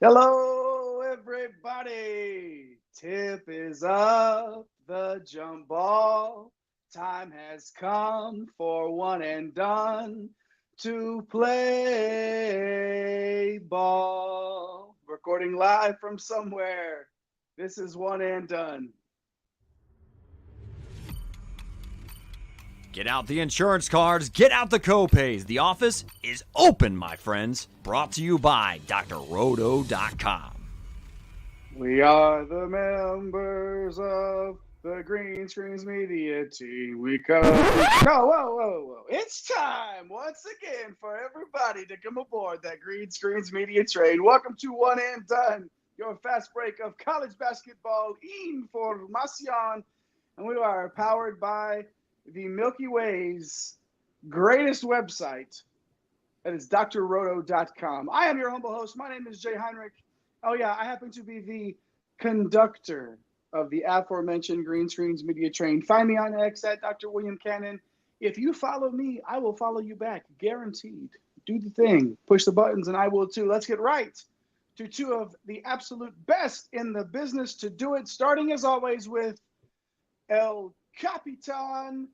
Hello, everybody. Tip is up, the jump ball. Time has come for one and done to play ball. Recording live from somewhere. This is one and done. Get out the insurance cards, get out the copays. The office is open, my friends. Brought to you by drroto.com. We are the members of the Green Screens Media team. We come. No, whoa. It's time once again for everybody to come aboard that Green Screens Media train. Welcome to One and Done, your fast break of college basketball information. And we are powered by the Milky Way's greatest website. That is drroto.com. I am your humble host. My name is Jay Heinrich. Oh, yeah, I happen to be the conductor of the aforementioned Green Screens Media train. Find me on X at Dr. William Cannon. If you follow me, I will follow you back. Guaranteed. Do the thing. Push the buttons, and I will too. Let's get right to two of the absolute best in the business to do it, starting as always with El Capitan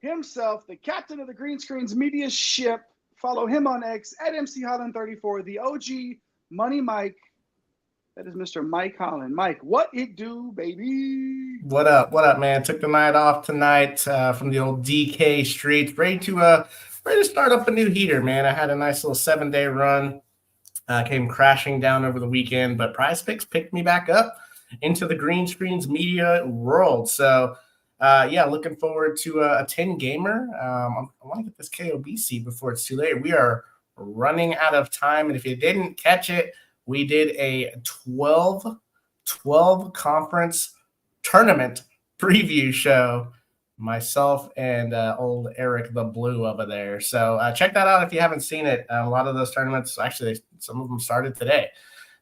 himself, the captain of the Green Screens Media ship. Follow him on X at MC Holland34, the OG Money Mike. That is Mr. Mike Holland. Mike, what it do, baby? What up, man? Took the night off tonight from the old DK streets. Ready to start up a new heater, man. I had a nice little 7-day run. Came crashing down over the weekend, but PrizePicks picked me back up into the Green Screens Media world. So, looking forward to a 10-gamer. I want to get this KOBC before it's too late. We are running out of time, and if you didn't catch it, we did a 12 conference tournament preview show, myself and old Eric the Blue over there. So check that out if you haven't seen it. A lot of those tournaments, actually, some of them started today.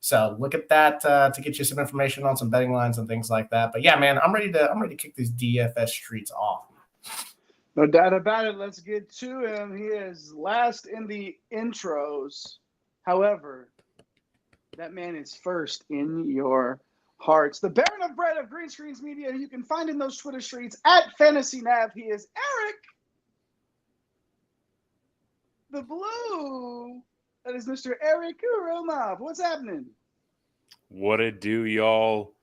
So look at that to get you some information on some betting lines and things like that. But yeah, man, I'm ready to kick these DFS streets off. No doubt about it. Let's get to him. He is last in the intros. However, that man is first in your hearts. The Baron of Bread of Green Screens Media, you can find in those Twitter streets at Fantasy Nav. He is Eric the Blue. That is Mr. Eric Uromov. What's happening? What it do, y'all?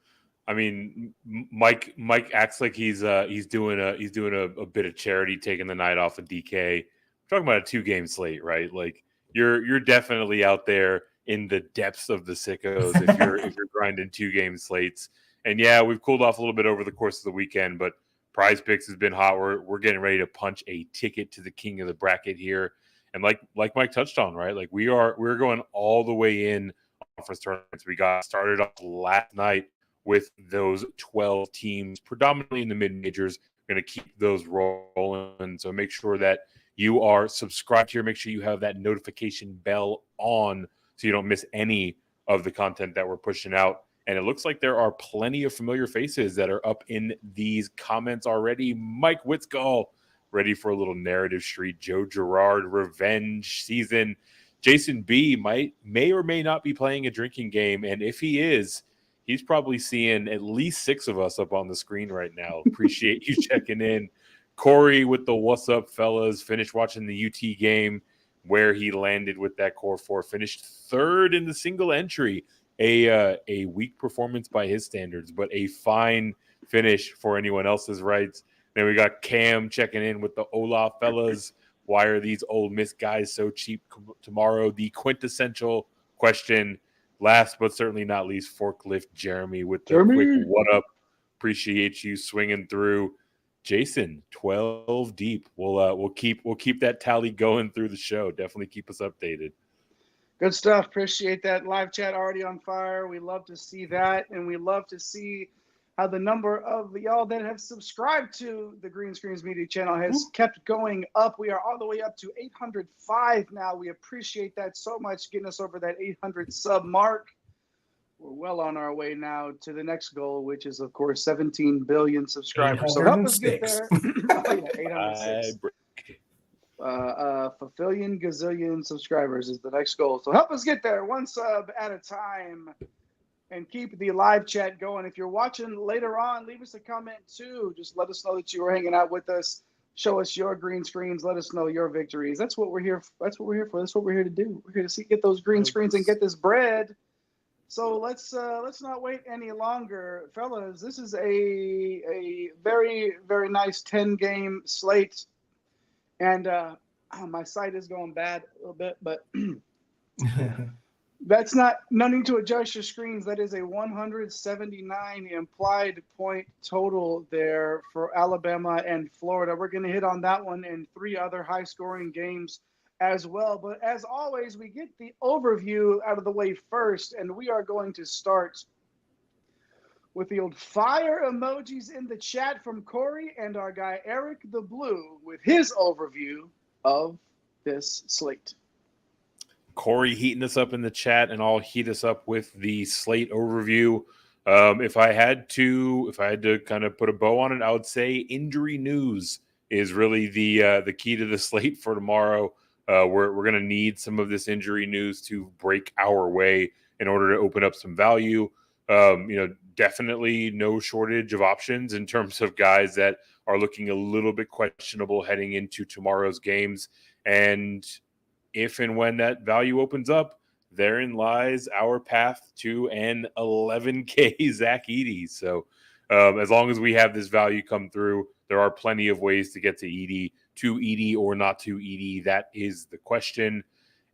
I mean, Mike acts like he's doing a bit of charity, taking the night off of DK. We're talking about a 2-game slate, right? Like you're definitely out there in the depths of the sickos if you're grinding 2-game slates. And yeah, we've cooled off a little bit over the course of the weekend, but PrizePicks has been hot. We're getting ready to punch a ticket to the king of the bracket here. And like Mike touched on, right? Like we're going all the way in conference tournaments. We got started off last night with those 12 teams, predominantly in the mid-majors. We're going to keep those rolling. So make sure that you are subscribed here. Make sure you have that notification bell on so you don't miss any of the content that we're pushing out. And it looks like there are plenty of familiar faces that are up in these comments already. Mike Witzgall, ready for a little narrative street. Joe Girard, revenge season. Jason B may or may not be playing a drinking game. And if he is, he's probably seeing at least 6 of us up on the screen right now. Appreciate you checking in. Corey with the what's up, fellas. Finished watching the UT game where he landed with that Core Four. Finished 3rd in the single entry. A weak performance by his standards, but a fine finish for anyone else's rights. Then we got Cam checking in with the Olaf fellas. Why are these Ole Miss guys so cheap tomorrow? The quintessential question. Last but certainly not least, Forklift Jeremy with the quick what up. Appreciate you swinging through. Jason, 12 deep. We'll keep that tally going through the show. Definitely keep us updated. Good stuff. Appreciate that. Live chat already on fire. We love to see that, and we love to see how the number of y'all that have subscribed to the Green Screens Media channel has kept going up. We are all the way up to 805 now. We appreciate that so much, getting us over that 800 sub mark. We're well on our way now to the next goal, which is, of course, 17 billion subscribers. So help us get there. 806. Fulfillion gazillion subscribers is the next goal. So help us get there, one sub at a time, and keep the live chat going. If you're watching later on, leave us a comment too. Just let us know that you were hanging out with us. Show us your green screens. Let us know your victories. That's what we're here. That's what we're here for. That's what we're here to do. We're here to get those green screens and get this bread. So let's not wait any longer, fellas. This is a very, very nice 10-game slate, and my site is going bad a little bit, but that's no need to adjust your screens. That is a 179 implied point total there for Alabama and Florida. We're going to hit on that one and 3 other high-scoring games as well. But as always, we get the overview out of the way first, and we are going to start with the old fire emojis in the chat from Corey and our guy Eric the Blue with his overview of this slate. Corey heating us up in the chat, and I'll heat us up with the slate overview. If I had to kind of put a bow on it, I would say injury news is really the key to the slate for tomorrow. We're going to need some of this injury news to break our way in order to open up some value. Definitely no shortage of options in terms of guys that are looking a little bit questionable heading into tomorrow's games. And if and when that value opens up, therein lies our path to an 11K Zach Edey. So as long as we have this value come through, there are plenty of ways to get to Edey or not to Edey. That is the question.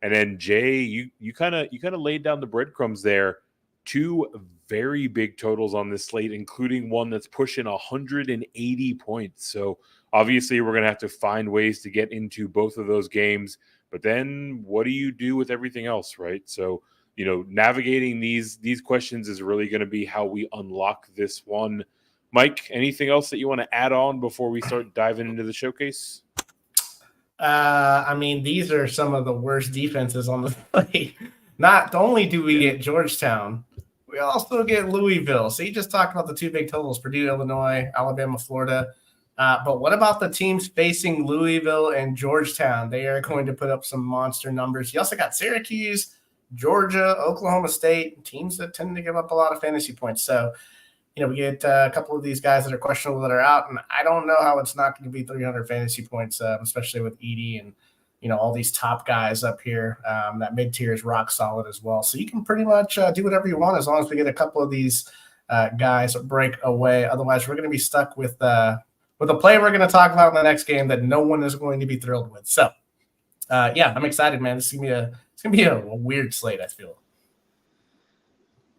And then Jay, you kind of laid down the breadcrumbs there. 2 very big totals on this slate, including one that's pushing 180 points. So obviously we're going to have to find ways to get into both of those games. But then what do you do with everything else, right? So, navigating these questions is really going to be how we unlock this one. Mike, anything else that you want to add on before we start diving into the showcase? These are some of the worst defenses on the slate. Not only do we get Georgetown, we also get Louisville. So you just talked about the 2 big totals, Purdue, Illinois, Alabama, Florida. But what about the teams facing Louisville and Georgetown? They are going to put up some monster numbers. You also got Syracuse, Georgia, Oklahoma State, teams that tend to give up a lot of fantasy points. So, we get a couple of these guys that are questionable that are out, and I don't know how it's not going to be 300 fantasy points, especially with Edey and, all these top guys up here. That mid-tier is rock solid as well. So you can pretty much do whatever you want as long as we get a couple of these guys break away. Otherwise, we're going to be stuck with a play we're going to talk about in the next game that no one is going to be thrilled with. So, I'm excited, man. It's going to be a weird slate, I feel.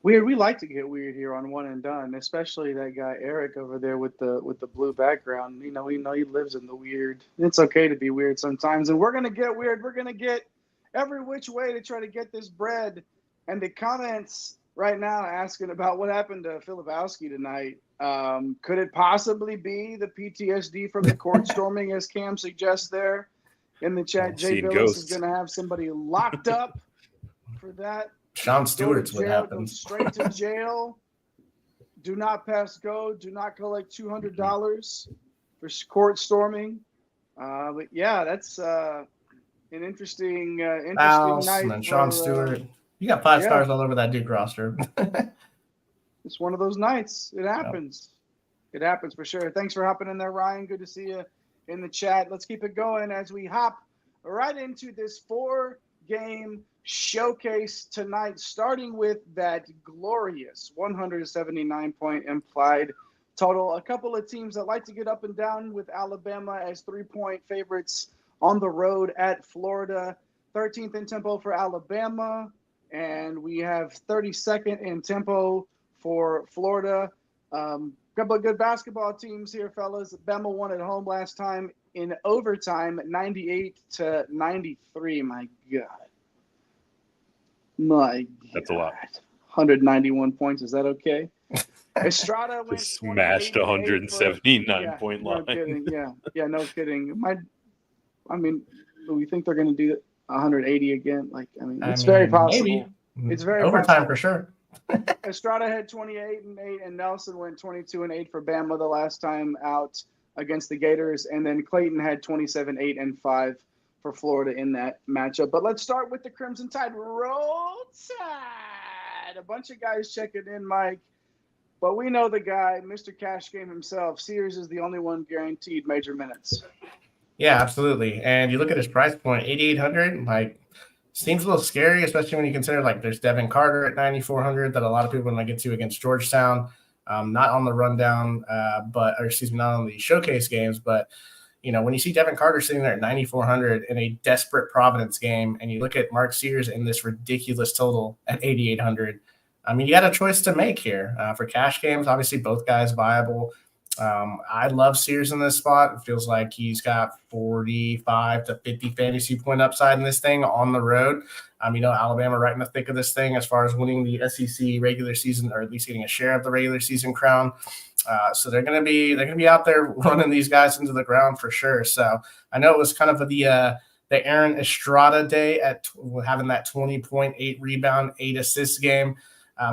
Weird. We like to get weird here on One and Done, especially that guy Eric over there with the blue background. We know he lives in the weird. It's okay to be weird sometimes, and we're gonna get weird. We're gonna get every which way to try to get this bread. And the comments right now asking about what happened to Filipowski tonight. Could it possibly be the PTSD from the court storming, as Cam suggests there in the chat? Jay Billis is gonna have somebody locked up for that. Sean Stewart's what happened. Straight to jail. Do not pass go. Do not collect $200 for court storming. But yeah, that's an interesting House, night. And then Sean Stewart. You got 5 stars all over that Duke roster. It's one of those nights. It happens. Yep. It happens for sure. Thanks for hopping in there, Ryan. Good to see you in the chat. Let's keep it going as we hop right into this 4-game showcase tonight, starting with that glorious 179-point implied total. A couple of teams that like to get up and down with Alabama as 3-point favorites on the road at Florida. 13th in tempo for Alabama, and we have 32nd in tempo for Florida. Couple of good basketball teams here, fellas. Bama won at home last time in overtime, 98-93. My God. That's a lot. 191 points. Is that okay? Estrada went smashed 179-point line. No kidding. Yeah, no kidding. We think they're going to do 180 again. It's very possible. Maybe. It's very overtime possible. For sure. Estrada had 28-8, and Nelson went 22-8 for Bama the last time out against the Gators, and then Clayton had 27-8 and 5 for Florida in that matchup. But let's start with the Crimson Tide. Roll Tide. A bunch of guys checking in, Mike. But we know the guy, Mr. Cash Game himself. Sears is the only one guaranteed major minutes. Yeah, absolutely. And you look at his price point, 8,800, like seems a little scary, especially when you consider like there's Devin Carter at 9,400 that a lot of people want to get to against Georgetown. Not on the rundown, not on the showcase games, but when you see Devin Carter sitting there at 9,400 in a desperate Providence game, and you look at Mark Sears in this ridiculous total at 8,800, you got a choice to make here. For cash games, obviously both guys viable. I love Sears in this spot. It feels like he's got 45 to 50 fantasy point upside in this thing on the road. Alabama right in the thick of this thing as far as winning the SEC regular season, or at least getting a share of the regular season crown. So they're gonna be out there running these guys into the ground for sure. So I know it was kind of the Aaron Estrada day at having that 20.8 rebound, 8 assist game.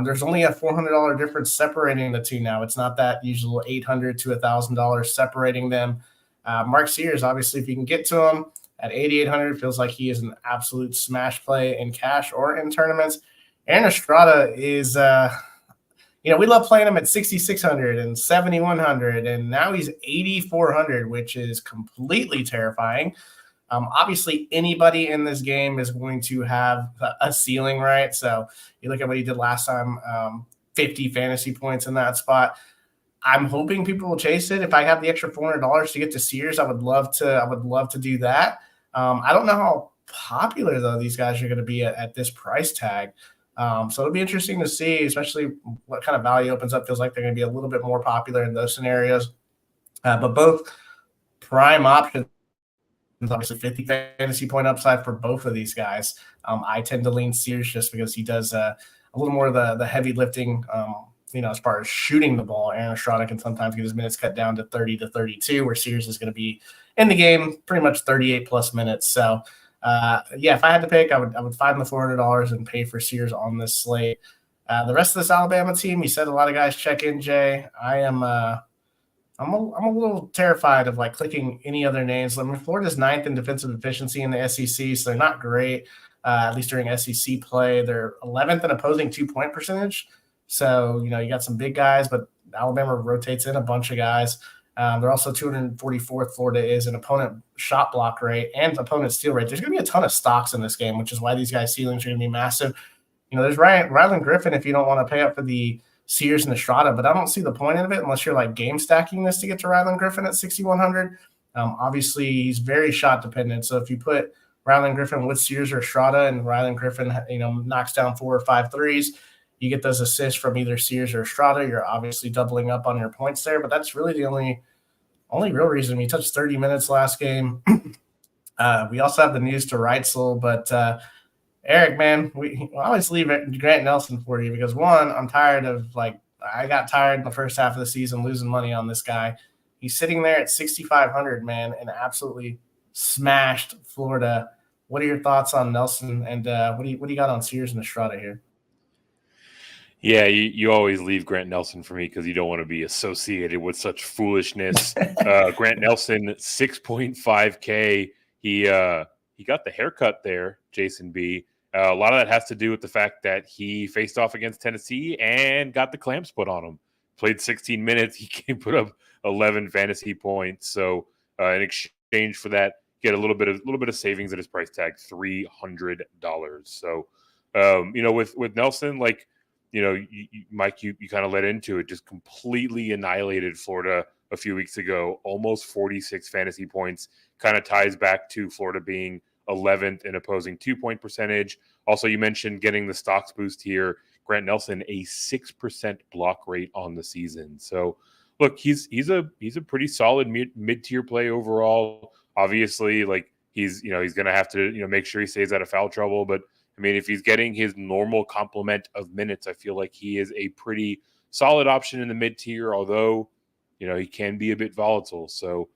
There's only a $400 difference separating the two now. It's not that usual $800 to $1,000 separating them. Mark Sears, obviously, if you can get to him at 8,800, feels like he is an absolute smash play in cash or in tournaments. Aaron Estrada is, we love playing him at 6,600 and 7,100, and now he's 8,400, which is completely terrifying. Obviously, anybody in this game is going to have a ceiling, right? So you look at what he did last time, 50 fantasy points in that spot. I'm hoping people will chase it. If I have the extra $400 to get to Sears, I would love to do that. I don't know how popular though these guys are going to be at this price tag. So it'll be interesting to see, especially what kind of value opens up. Feels like they're going to be a little bit more popular in those scenarios. But both prime options. Obviously 50 fantasy point upside for both of these guys. I tend to lean Sears just because he does a little more of the heavy lifting, as far as shooting the ball. Aaron Estrada can sometimes get his minutes cut down to 30 to 32, where Sears is going to be in the game pretty much 38 plus minutes. So, if I had to pick, I would find the $400 and pay for Sears on this slate. The rest of this Alabama team, you said a lot of guys check in, Jay. I'm a little terrified of clicking any other names. Florida's 9th in defensive efficiency in the SEC, so they're not great, at least during SEC play. They're 11th in opposing 2-point percentage. So, you got some big guys, but Alabama rotates in a bunch of guys. They're also 244th, Florida is, in opponent shot block rate and opponent steal rate. There's going to be a ton of stocks in this game, which is why these guys' ceilings are going to be massive. There's Rylan Griffin if you don't want to pay up for the Sears and Estrada, but I don't see the point of it unless you're game stacking this to get to Rylan Griffin at 6,100. Obviously, he's very shot dependent. So if you put Rylan Griffin with Sears or Estrada and Rylan Griffin, knocks down 4 or 5 threes, you get those assists from either Sears or Estrada. You're obviously doubling up on your points there, but that's really the only real reason. He touched 30 minutes last game. We also have the news to Reitzel, but Eric, man, we always leave Grant Nelson for you because, one, I'm tired of I got tired in the first half of the season losing money on this guy. He's sitting there at 6,500, man, and absolutely smashed Florida. What are your thoughts on Nelson, and what do you got on Sears and Estrada here? Yeah, you always leave Grant Nelson for me because you don't want to be associated with such foolishness. Grant Nelson, 6.5K. He got the haircut there, Jason B. A lot of that has to do with the fact that he faced off against Tennessee and got the clamps put on him. Played 16 minutes. He came put up 11 fantasy points. So in exchange for that, get a little bit of savings at his price tag, $300. So with Nelson, Mike, you kind of led into it, just completely annihilated Florida a few weeks ago, almost 46 fantasy points. Kind of ties back to Florida being 11th in opposing 2-point percentage. Also, you mentioned getting the stocks boost here. Grant Nelson, a 6% block rate on the season. So, look, he's a pretty solid mid-tier play overall. Obviously, he's going to have to make sure he stays out of foul trouble. But if he's getting his normal complement of minutes, I feel like he is a pretty solid option in the mid-tier. Although, he can be a bit volatile. So,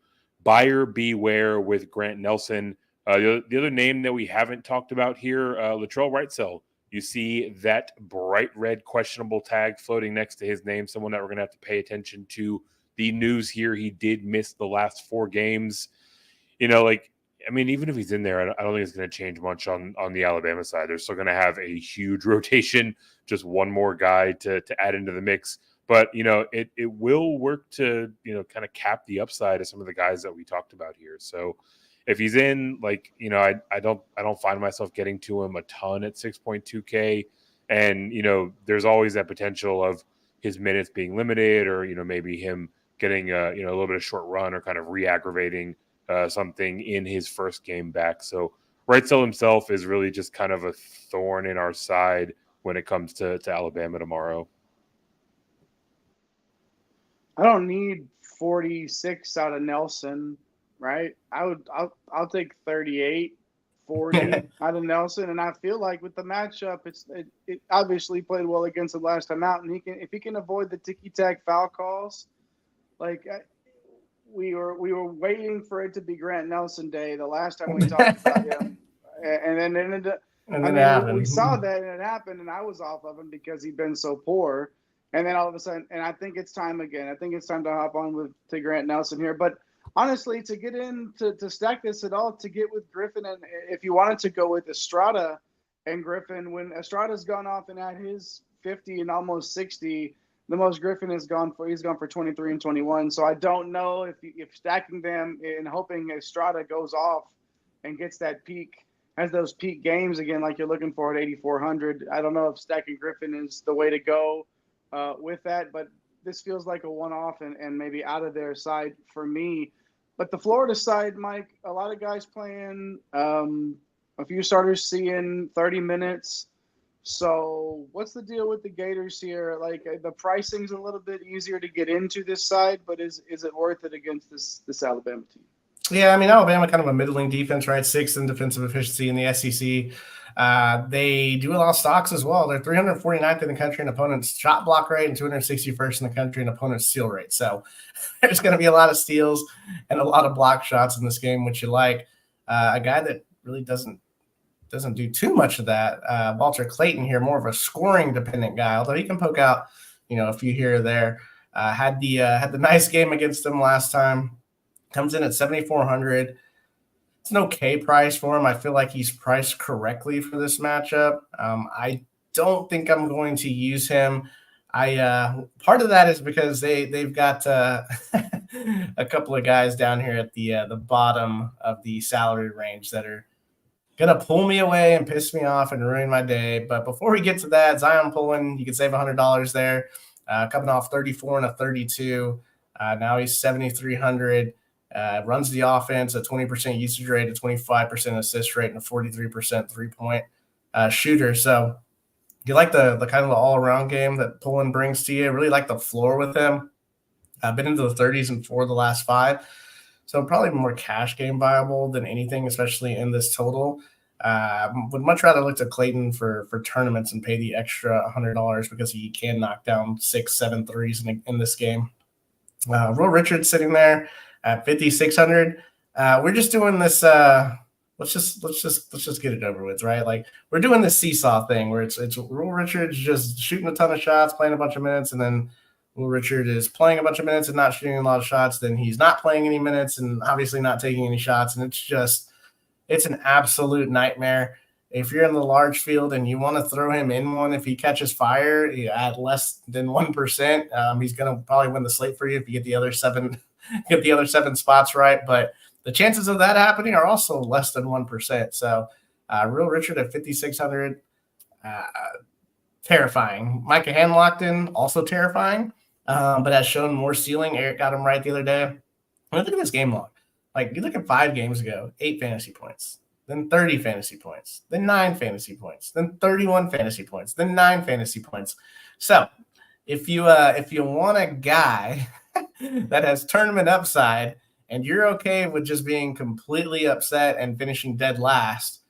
buyer beware with Grant Nelson. The other name that we haven't talked about here, Latrell Wrightsell. You see that bright red questionable tag floating next to his name, someone that we're going to have to pay attention to. The news here, he did miss the last 4 games. I mean, even if he's in there, I don't think it's going to change much on the Alabama side. They're still going to have a huge rotation, just one more guy to add into the mix. But, it will work to, kind of cap the upside of some of the guys that we talked about here. So if he's in, I don't find myself getting to him a ton at 6.2K. And, there's always that potential of his minutes being limited, or, maybe him getting a little bit of short run, or kind of re-aggravating something in his first game back. So Wrightsell himself is really just kind of a thorn in our side when it comes to Alabama tomorrow. I don't need 46 out of Nelson, right? I'll take 38, 40 out of Nelson, and I feel like with the matchup, it obviously played well against him last time out, and if he can avoid the ticky-tack foul calls, we were waiting for it to be Grant Nelson Day the last time we talked about him, and then it ended up. We saw that and it happened, and I was off of him because he'd been so poor. And then all of a sudden, and I think it's time again. I think it's time to hop on to Grant Nelson here. But honestly, to get in to stack this at all, to get with Griffin, and if you wanted to go with Estrada and Griffin, when Estrada's gone off and at his 50 and almost 60, the most Griffin he's gone for 23 and 21. So I don't know if stacking them and hoping Estrada goes off and gets that peak, has those peak games again like you're looking for at 8,400. I don't know if stacking Griffin is the way to go with that, but this feels like a one-off and maybe out of their side for me. But the Florida side, Mike, a lot of guys playing, a few starters seeing 30 minutes. So what's the deal with the Gators here? Like, the pricing's a little bit easier to get into this side, but is it worth it against this Alabama team? Yeah, I mean, Alabama kind of a middling defense, right? 6th in defensive efficiency in the SEC. They do a lot of stocks as well. They're 349th in the country in opponents' shot block rate and 261st in the country in opponents' steal rate. So there's going to be a lot of steals and a lot of block shots in this game, which you like. A guy that really doesn't do too much of that, Walter Clayton here, more of a scoring dependent guy, although he can poke out, a few here or there. Had the nice game against them last time. Comes in at 7,400. It's an okay price for him. I feel like he's priced correctly for this matchup. I don't think I'm going to use him. Part of that is because they've got a couple of guys down here at the bottom of the salary range that are gonna pull me away and piss me off and ruin my day. But before we get to that, Zion Pullen, you can save $100 there. Coming off 34 and a 32. Now he's 7,300. Runs the offense, a 20% usage rate, a 25% assist rate, and a 43% three-point shooter. So you like the kind of the all-around game that Pullen brings to you. Really like the floor with him. I've been into the 30s in 4 of the last 5. So probably more cash game viable than anything, especially in this total. Would much rather look to Clayton for tournaments and pay the extra $100 because he can knock down 6-7 threes in this game. Will Richards sitting there at 5,600. We're just doing this. Let's just get it over with, right? Like, we're doing this seesaw thing where it's Will Richards just shooting a ton of shots, playing a bunch of minutes, and then Will Richard is playing a bunch of minutes and not shooting a lot of shots. Then he's not playing any minutes and obviously not taking any shots, and it's an absolute nightmare. If you're in the large field and you want to throw him in one, if he catches fire at less than 1%, he's going to probably win the slate for you if you get the other 7 spots right. But the chances of that happening are also less than 1%. So Real Richard at 5,600, terrifying. Micah Hanlockton, also terrifying, but has shown more ceiling. Eric got him right the other day. Look at this game log. Like, you look at 5 games ago, 8 fantasy points, then 30 fantasy points, then 9 fantasy points, then 31 fantasy points, then 9 fantasy points. So if you want a guy that has tournament upside and you're okay with just being completely upset and finishing dead last,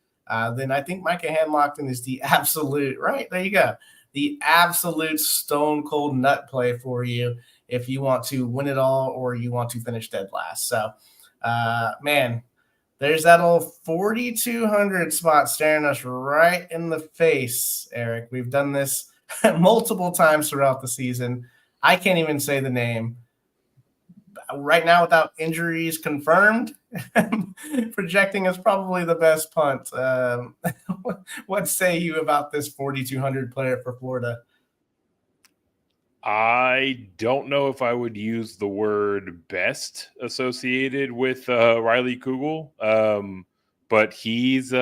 then I think Micah Hanlockton is the absolute, right, there you go, the absolute stone cold nut play for you if you want to win it all or you want to finish dead last. So, man, there's that old 4,200 spot staring us right in the face, Eric. We've done this multiple times throughout the season. I can't even say the name. right now, without injuries confirmed, projecting is probably the best punt. What say you about this 4,200 player for Florida? I don't know if I would use the word best associated with Riley Kugel, but he's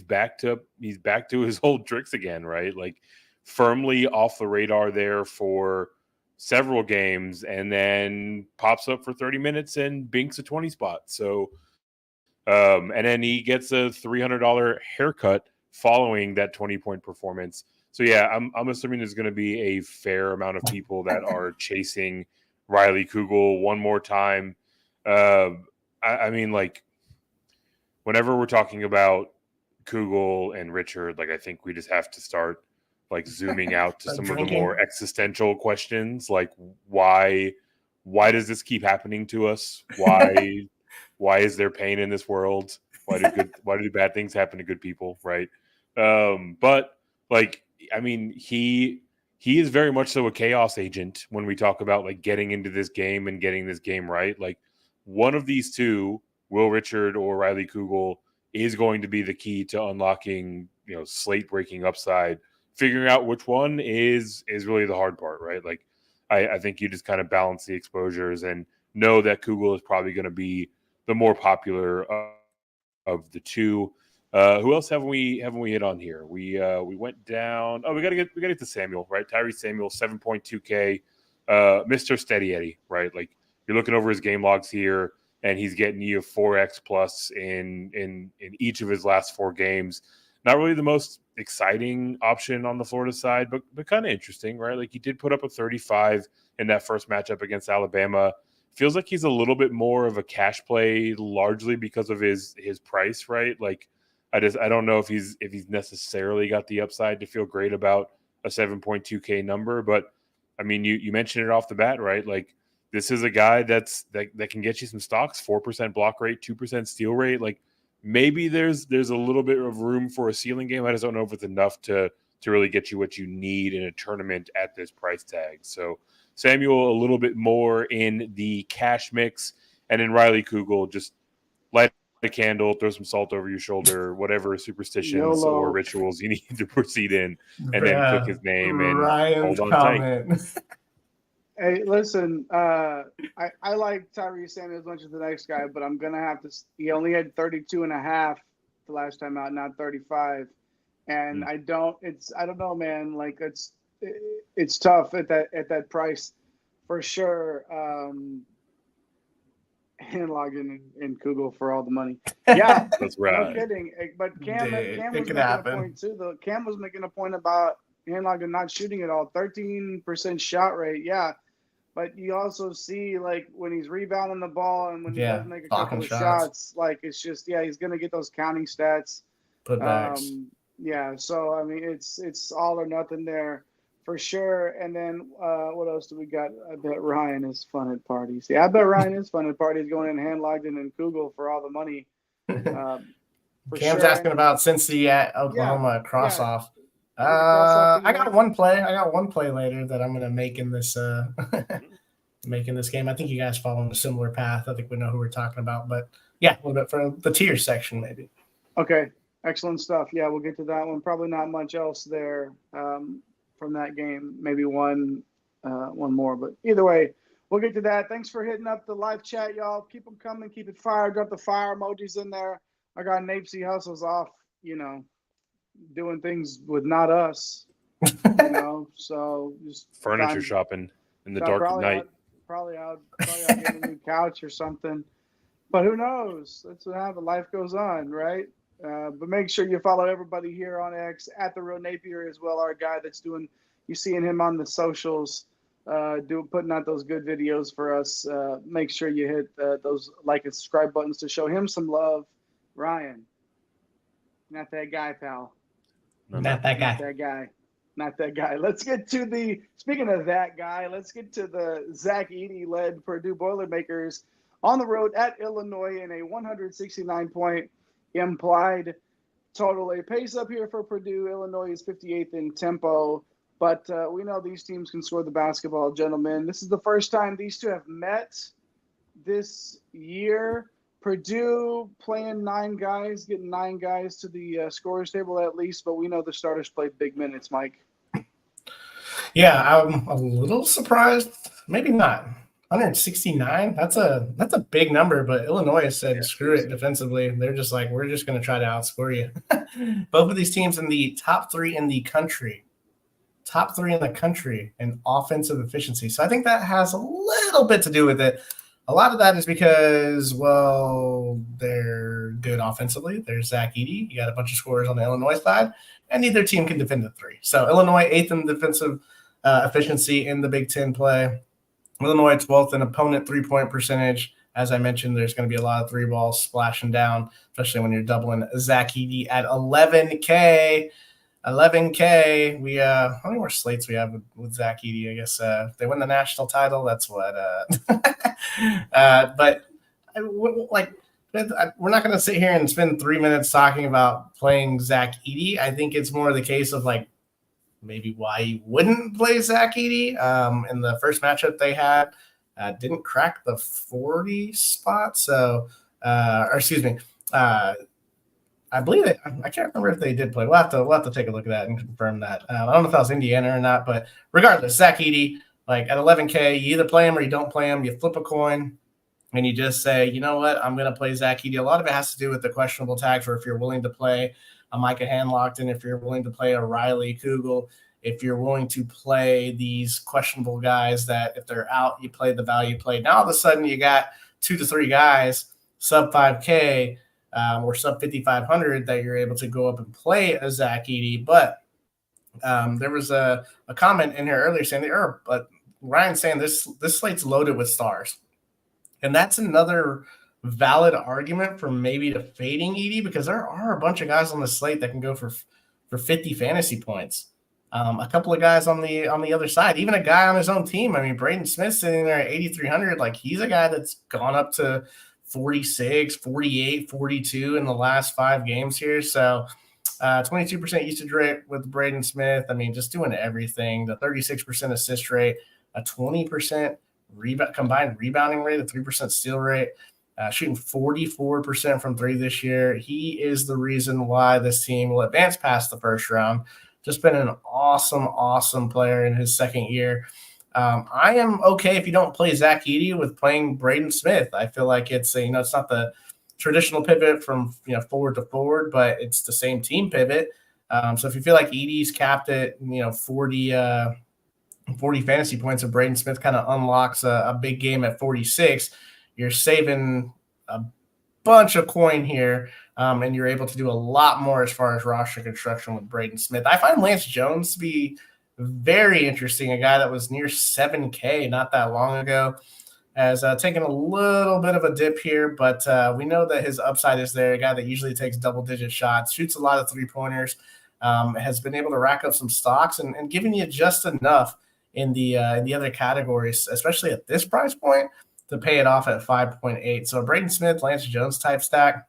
back to his old tricks again, right? Like firmly off the radar there for several games, and then pops up for 30 minutes and binks a 20 spot. So, and then he gets a $300 haircut following that 20-point performance. So yeah, I'm assuming there's going to be a fair amount of people that are chasing Riley Kugel one more time. I mean, like, whenever we're talking about Kugel and Richard, like, I think we just have to start like zooming out to some of the more existential questions, like why does this keep happening to us? Why is there pain in this world? Why do bad things happen to good people, right? But like, I mean, he is very much so a chaos agent when we talk about like getting into this game and getting this game right. Like one of these two, Will Richard or Riley Kugel, is going to be the key to unlocking, slate breaking upside. Figuring out which one is really the hard part, right? Like I think you just kind of balance the exposures and know that Kugel is probably going to be the more popular of the two. Who else haven't we hit on here? We went down. Oh, we gotta get to Samuel, right? Tyrese Samuel, 7.2K, Mr. Steady Eddie, right? Like you're looking over his game logs here, and he's getting you 4x plus in each of his last 4 games. Not really the most exciting option on the Florida side, but kind of interesting, right? Like he did put up a 35 in that first matchup against Alabama. Feels like he's a little bit more of a cash play, largely because of his price, right? Like I don't know if he's necessarily got the upside to feel great about a 7.2K number, but I mean, you mentioned it off the bat, right? Like this is a guy that can get you some stocks, 4% block rate, 2% steal rate. Like maybe there's a little bit of room for a ceiling game. I just don't know if it's enough to really get you what you need in a tournament at this price tag. So Samuel a little bit more in the cash mix, and then Riley Kugel, just light a candle, throw some salt over your shoulder, whatever superstitions or rituals you need to proceed in, and then click his name and Ryan's hold on comment. tight. Hey, listen, I like Tyrese Samuel as much as the next guy, but I'm going to have to – he only had 32.5 the last time out, not 35. And I don't know, man. Like it's tough at that price for sure. And log in Kugel for all the money. Yeah, that's right. No kidding. But Cam was making a point too. Though Cam was making a point about Handlogger not shooting at all. 13% shot rate. Yeah, but you also see like when he's rebounding the ball and when he does make a couple of shots, like it's just he's gonna get those counting stats. Putbacks. Yeah, so I mean it's all or nothing there for sure. And then what else do we got? I bet Ryan is fun at parties. Yeah, I bet Ryan is fun at parties going in Handlogged and Kugel for all the money. Cam's asking about Cincy at Oklahoma cross off. I got one play. Later that I'm going to make in this game. I think you guys follow a similar path. I think we know who we're talking about, but yeah, a little bit for the tier section maybe. Okay, excellent stuff. Yeah, we'll get to that one. Probably not much else there from that game. Maybe one more, but either way, we'll get to that. Thanks for hitting up the live chat, y'all. Keep them coming. Keep it fire. Drop the fire emojis in there. I got Napesy Hustles off, doing things with not us, so just furniture shopping in the dark of night. Probably out getting a new couch or something. But who knows? That's what happens. Life goes on, right? But make sure you follow everybody here on X at The Real Napier as well. Our guy that's doing, you seeing him on the socials, putting out those good videos for us. Make sure you hit those like and subscribe buttons to show him some love. Ryan, not that guy, pal. Not that guy. Let's get to speaking of that guy, let's get to the Zach Edey-led Purdue Boilermakers on the road at Illinois in a 169-point implied total. A pace up here for Purdue. Illinois is 58th in tempo, but we know these teams can score the basketball, gentlemen. This is the first time these two have met this year. Purdue playing 9 guys, getting 9 guys to the scorers table at least, but we know the starters played big minutes, Mike. Yeah, I'm a little surprised. Maybe not. 169. That's a big number, but Illinois said screw it defensively. They're just like, we're just going to try to outscore you. Both of these teams in the top 3 in the country. Top 3 in the country in offensive efficiency. So I think that has a little bit to do with it. A lot of that is because, well, they're good offensively. There's Zach Edey. You got a bunch of scorers on the Illinois side, and neither team can defend the 3. So Illinois 8th in defensive efficiency in the Big Ten play. Illinois 12th in opponent 3-point percentage. As I mentioned, there's going to be a lot of 3 balls splashing down, especially when you're doubling Zach Edey at 11K. 11K. We how many more slates we have with Zach Edey? I guess if they win the national title, that's what. But we're not going to sit here and spend 3 minutes talking about playing Zach Edey. I think it's more the case of like maybe why you wouldn't play Zach Edey. In the first matchup they had, didn't crack the 40 spot. So, or excuse me. I believe it. I can't remember if they did play. We'll have to take a look at that and confirm that. I don't know if that was Indiana or not, but regardless, Zach Edey, like at 11K, you either play him or you don't play him. You flip a coin and you just say, you know what, I'm going to play Zach Edey. A lot of it has to do with the questionable tags, or if you're willing to play a Micah Hanlockton, if you're willing to play a Riley Kugel, if you're willing to play these questionable guys that if they're out, you play the value play. Now all of a sudden you got 2 to 3 guys sub 5K. Or sub 5,500 that you're able to go up and play a Zach Edey. But there was a comment in here earlier saying, but Ryan's saying this slate's loaded with stars. And that's another valid argument for maybe to fading Edey, because there are a bunch of guys on the slate that can go for 50 fantasy points. A couple of guys on the other side, even a guy on his own team. I mean, Braden Smith sitting there at 8,300. Like, he's a guy that's gone up to 46, 48, 42 in the last 5 games here. So 22% usage rate with Braden Smith. I mean, just doing everything. The 36% assist rate, a 20% combined rebounding rate, a 3% steal rate, shooting 44% from 3 this year. He is the reason why this team will advance past the first round. Just been an awesome player in his second year. I am okay if you don't play Zach Edey with playing Braden Smith. I feel like it's it's not the traditional pivot from forward to forward, but it's the same team pivot. So if you feel like Edey's capped at 40 fantasy points, and Braden Smith kind of unlocks a big game at 46, you're saving a bunch of coin here, and you're able to do a lot more as far as roster construction with Braden Smith. I find Lance Jones to be very interesting, a guy that was near 7K not that long ago, has taken a little bit of a dip here, but we know that his upside is there. A guy that usually takes double-digit shots, shoots a lot of 3-pointers, has been able to rack up some stocks and giving you just enough in the other categories, especially at this price point, to pay it off at 5.8. So Braden Smith, Lance Jones type stack,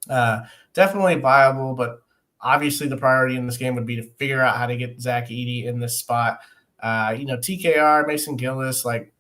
definitely viable, but obviously, the priority in this game would be to figure out how to get Zach Edey in this spot. TKR, Mason Gillis, like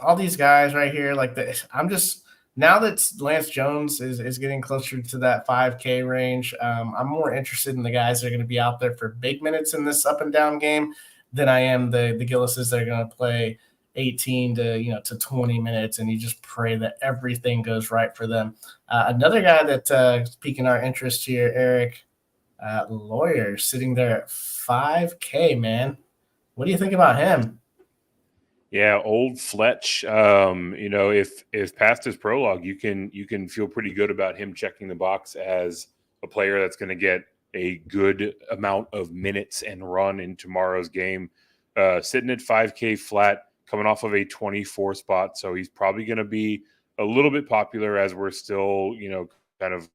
all these guys right here, now that Lance Jones is getting closer to that 5K range, I'm more interested in the guys that are going to be out there for big minutes in this up and down game than I am the Gillises that are going to play 18 to 20 minutes, and you just pray that everything goes right for them. Another guy that's piquing our interest here, Eric. Lawyer sitting there at 5K, man. What do you think about him? Yeah, old Fletch. If past his prologue, you can feel pretty good about him checking the box as a player that's going to get a good amount of minutes and run in tomorrow's game. Sitting at 5K flat, coming off of a 24 spot, so he's probably going to be a little bit popular as we're still, kind of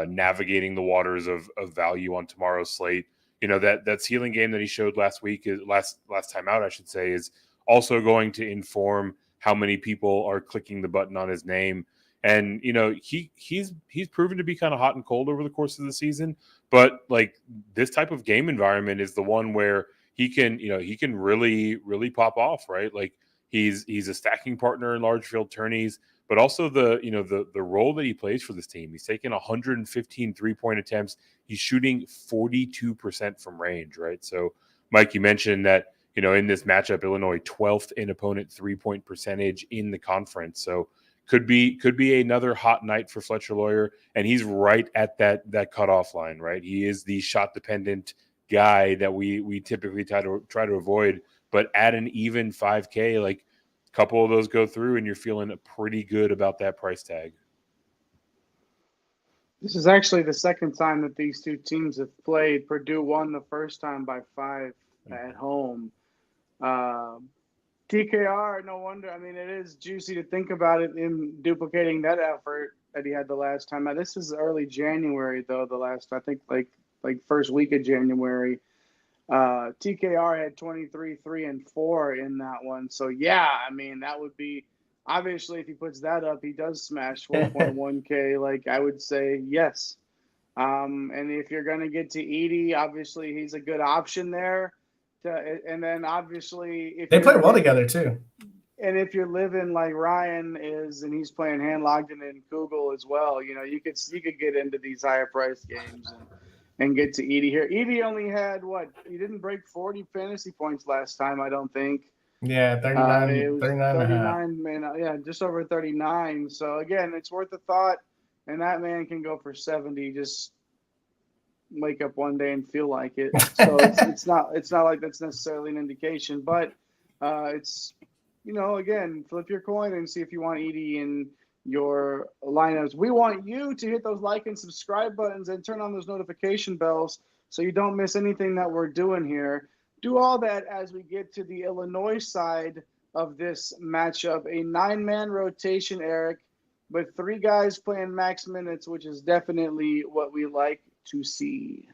navigating the waters of value on tomorrow's slate. That ceiling game that he showed last week, last time out, I should say, is also going to inform how many people are clicking the button on his name. And he's proven to be kind of hot and cold over the course of the season. But like, this type of game environment is the one where he can really, really pop off, right? Like, he's a stacking partner in large field tourneys, but also the role that he plays for this team. He's taken 115 3-point attempts. He's shooting 42% from range, right? So, Mike, you mentioned that, in this matchup, Illinois 12th in opponent 3-point percentage in the conference. So could be another hot night for Fletcher Lawyer, and he's right at that cutoff line, right? He is the shot dependent guy that we typically try to avoid, but at an even 5K, like a couple of those go through, and you're feeling pretty good about that price tag. This is actually the second time that these two teams have played. Purdue won the first time by 5 at home. TKR, no wonder. I mean, it is juicy to think about it in duplicating that effort that he had the last time. Now, this is early January, though, I think like first week of January. TKR had 23, 3, and 4 in that one. So, yeah, I mean, that would be – obviously, if he puts that up, he does smash 4.1K. Like, I would say yes. And if you're going to get to Edey, obviously he's a good option there. And then obviously if they play well together too. And if you're living like Ryan is, and he's playing Hand-Logden and Kugel as well, you could get into these higher price games and get to Edey here. Edey only had he didn't break 40 fantasy points last time, I don't think. Yeah, 39 man, yeah, just over 39. So again, it's worth a thought, and that man can go for 70. Just wake up one day and feel like it. So it's not like that's necessarily an indication, but it's again, flip your coin and see if you want Edey in your lineups. We want you to hit those like and subscribe buttons and turn on those notification bells so you don't miss anything that we're doing here. Do all that as we get to the Illinois side of this matchup. A 9-man rotation, Eric, with 3 guys playing max minutes, which is definitely what we like to see.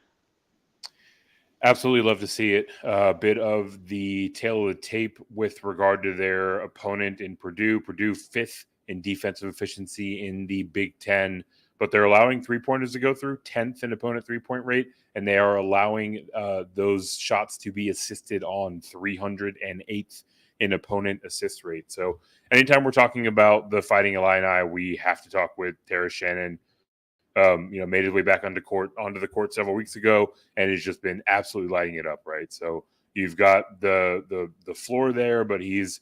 Absolutely love to see it. A bit of the tail of the tape with regard to their opponent in Purdue. Purdue 5th in defensive efficiency in the Big Ten, but they're allowing 3-pointers to go through, 10th in opponent 3-point rate, and they are allowing those shots to be assisted on, 308th in opponent assist rate. So anytime we're talking about the Fighting Illini, we have to talk with Terrence Shannon. Made his way back onto the court several weeks ago, and has just been absolutely lighting it up, right? So you've got the floor there, but he's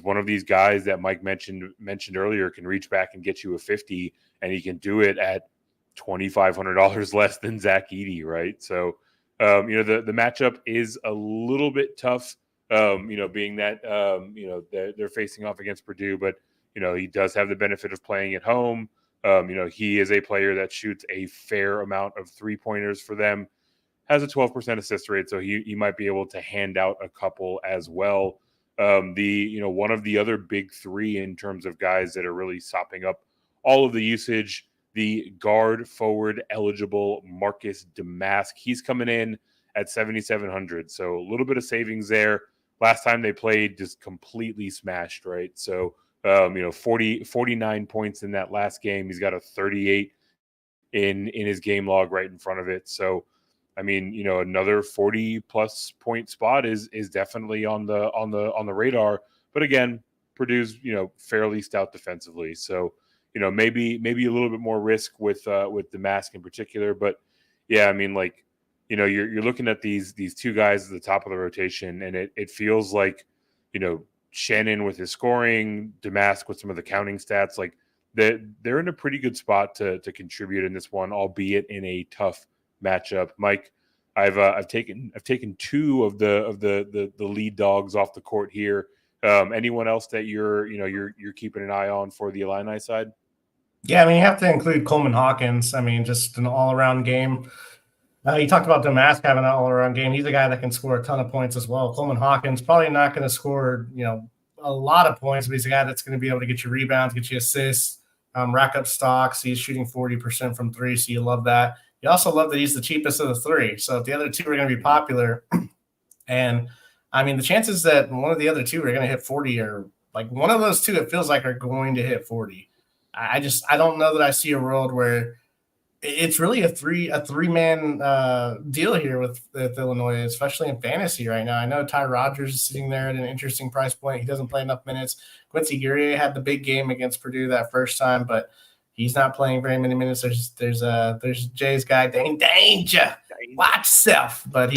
one of these guys that Mike mentioned earlier can reach back and get you a 50, and he can do it at $2,500 less than Zach Edey, right? So the matchup is a little bit tough, being that they're facing off against Purdue, but he does have the benefit of playing at home. He is a player that shoots a fair amount of 3-pointers for them, has a 12% assist rate, so he might be able to hand out a couple as well. One of the other big 3 in terms of guys that are really sopping up all of the usage, the guard forward eligible Marcus Damask. He's coming in at 7,700, so a little bit of savings there. Last time they played, just completely smashed, right? So 49 points in that last game. He's got a 38 in his game log right in front of it. So, another 40+ point spot is definitely on the radar. But again, Purdue's fairly stout defensively. So, maybe a little bit more risk with the mask in particular. But yeah, you're looking at these 2 guys at the top of the rotation, and it feels like Shannon with his scoring, Damask with some of the counting stats, like they're in a pretty good spot to contribute in this one, albeit in a tough matchup. Mike, I've taken 2 of the lead dogs off the court here. Anyone else that you're keeping an eye on for the Illini side? Yeah, you have to include Coleman Hawkins. Just an all-around game. You talked about Damask having an all-around game. He's a guy that can score a ton of points as well. Coleman Hawkins probably not going to score, a lot of points, but he's a guy that's going to be able to get you rebounds, get you assists, rack up stocks. He's shooting 40% from 3, so you love that. You also love that he's the cheapest of the 3. So if the other 2 are going to be popular, and the chances that one of the other 2 are going to hit 40 are like one of those 2, it feels like are going to hit 40. I don't know that I see a world where it's really a three-man deal here with Illinois, especially in fantasy right now. I know Ty Rodgers is sitting there at an interesting price point. He doesn't play enough minutes. Quincy Guerrier had the big game against Purdue that first time, but he's not playing very many minutes. There's Jay's guy, Danger. Watch yourself, but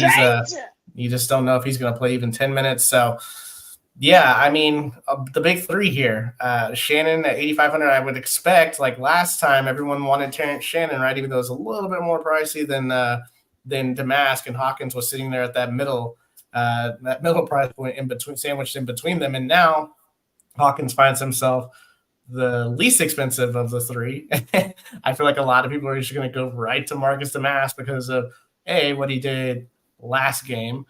you just don't know if he's going to play even 10 minutes. So. Yeah, I mean, the big three here. Shannon at 8,500, I would expect, like last time, everyone wanted Terrence Shannon, right? Even though it's a little bit more pricey than Damask, and Hawkins was sitting there at that middle price point in between, sandwiched in between them. And now Hawkins finds himself the least expensive of the three. I feel like a lot of people are just going to go right to Marcus Damask because of what he did last game.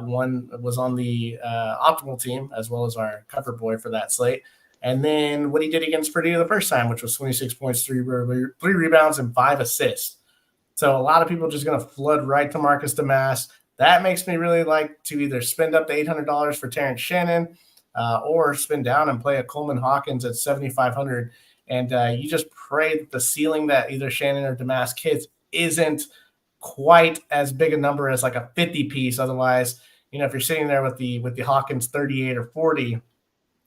One was on the optimal team, as well as our cover boy for that slate. And then what he did against Purdue the first time, which was 26 points, three rebounds, and 5 assists. So a lot of people are just going to flood right to Marcus Damask. That makes me really like to either spend up to $800 for Terrence Shannon or spend down and play a Coleman Hawkins at 7,500. And you just pray that the ceiling that either Shannon or Damask hits isn't quite as big a number as like a 50 piece. Otherwise, if you're sitting there with the Hawkins 38 or 40,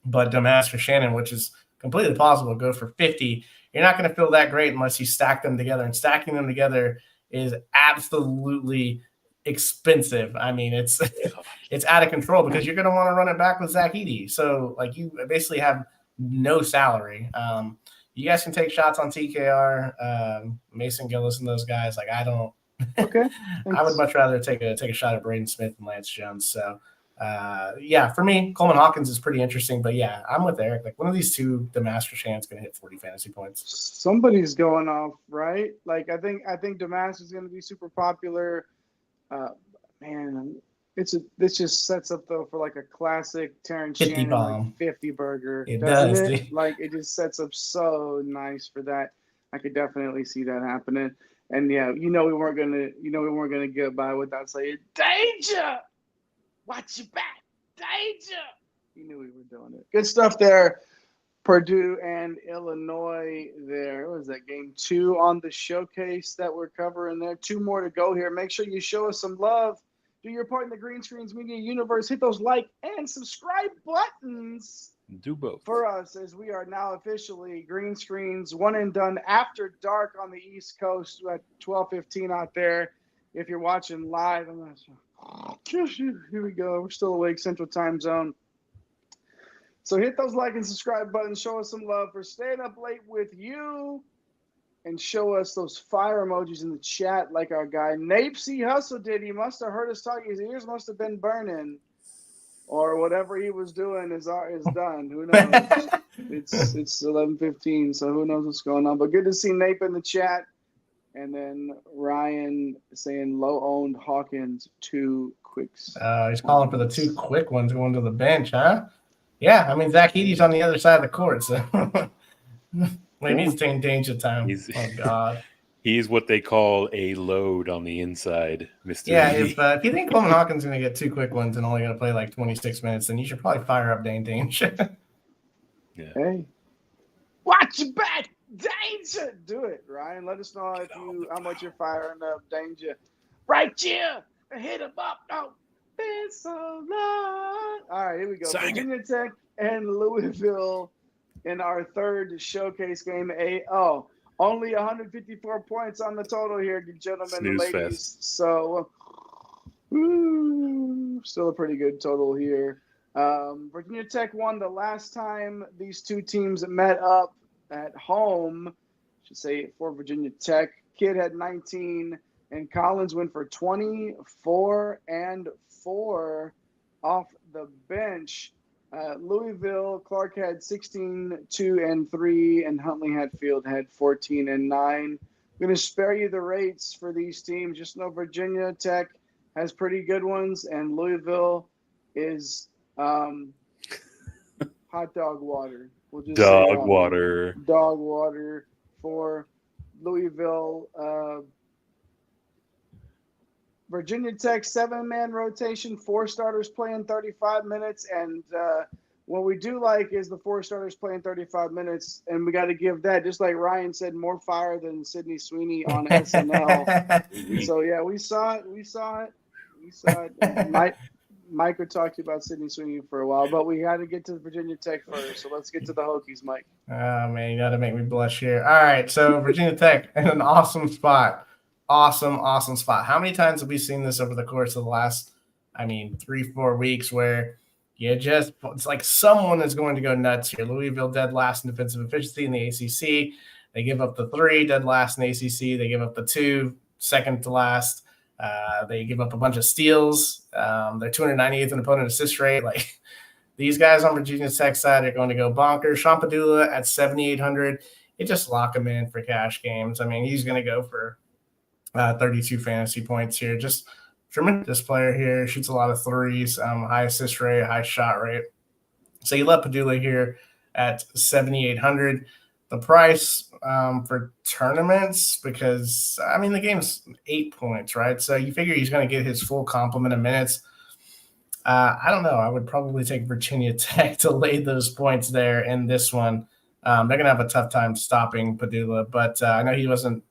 but Damask or Shannon, which is completely possible, go for 50, you're not going to feel that great unless you stack them together. And stacking them together is absolutely expensive. I mean, it's out of control because you're going to want to run it back with Zach Edey. So like you basically have no salary. You guys can take shots on TKR, Mason Gillis, and those guys. Like I don't. Okay. I would much rather take a shot at Braden Smith and Lance Jones. So, for me, Coleman Hawkins is pretty interesting. But, yeah, I'm with Eric. Like, one of these two, Damask or Shannon's going to hit 40 fantasy points. Somebody's going off, right? Like, I think Damask is going to be super popular. Man, this just sets up, though, for, like, a classic Terrence 50 Shannon bomb. like 50 burger. It does. Dude. Like, it just sets up so nice for that. I could definitely see that happening. And yeah, we weren't gonna get by without saying danger. Watch your back, danger. You knew we were doing it. Good stuff there. Purdue and Illinois there. What was that, game 2 on the showcase that we're covering there? 2 more to go here. Make sure you show us some love. Do your part in the Green Screens Media universe. Hit those like and subscribe buttons. Do both for us, as we are now officially Green Screens one and done after dark on the East Coast at 12:15 out there. If you're watching live, here we go. We're still awake Central Time Zone. So hit those like and subscribe buttons. Show us some love for staying up late with you, and show us those fire emojis in the chat like our guy Napesy Hustle did. He must have heard us talking. His ears must have been burning. Or whatever he was doing is done. Who knows? It's 11:15, so who knows what's going on. But good to see Nape in the chat. And then Ryan saying low-owned Hawkins 2 quicks. He's calling for the 2 quick ones going to the bench, huh? Yeah, I mean, Zach Edey's on the other side of the court, so maybe he's taking danger time. Oh, God. He's what they call a load on the inside, Mr. Yeah, if you think Coleman Hawkins is going to get 2 quick ones and only going to play like 26 minutes, then you should probably fire up Dane Danger. Yeah. Hey, watch your back, Danger. Do it, Ryan. Let us know how much you're firing up, Danger. Right here, hit him up. No, been so long. All right, here we go. Virginia Tech and Louisville in our third showcase game. Only 154 points on the total here, gentlemen and ladies. Fest. So, still a pretty good total here. Virginia Tech won the last time these two teams met up at home. I should say for Virginia Tech. Kidd had 19, and Collins went for 24 and 4 off the bench. Louisville, Clark had 16, 2, and 3, and Huntley Hatfield had 14 and 9. I'm going to spare you the rates for these teams. Just know Virginia Tech has pretty good ones, and Louisville is hot dog water. We'll just dog water. Dog water for Louisville. Virginia Tech 7-man rotation, 4 starters playing 35 minutes, and what we do like is the 4 starters playing 35 minutes, and we got to give that, just like Ryan said, more fire than Sydney Sweeney on SNL. So yeah, we saw it. Mike would talk to you about Sydney Sweeney for a while, but we had to get to Virginia Tech first. So let's get to the Hokies, Mike. Oh, man, you got to make me blush here. All right, so Virginia Tech in an awesome spot. Awesome spot. How many times have we seen this over the course of the last, 3-4 weeks where it's like someone is going to go nuts here. Louisville dead last in defensive efficiency in the ACC. They give up the 3, dead last in the ACC. They give up the 2, second to last. They give up a bunch of steals. They're 298th in opponent assist rate. Like, these guys on Virginia Tech side are going to go bonkers. Sean Padula at 7,800. You just lock him in for cash games. He's going to go for 32 fantasy points here. Just tremendous player here. Shoots a lot of threes, high assist rate, high shot rate. So you let Padula here at 7,800. The price for tournaments, because the game's 8 points, right? So you figure he's going to get his full complement of minutes. I don't know. I would probably take Virginia Tech to lay those points there in this one. They're going to have a tough time stopping Padula, but I know he wasn't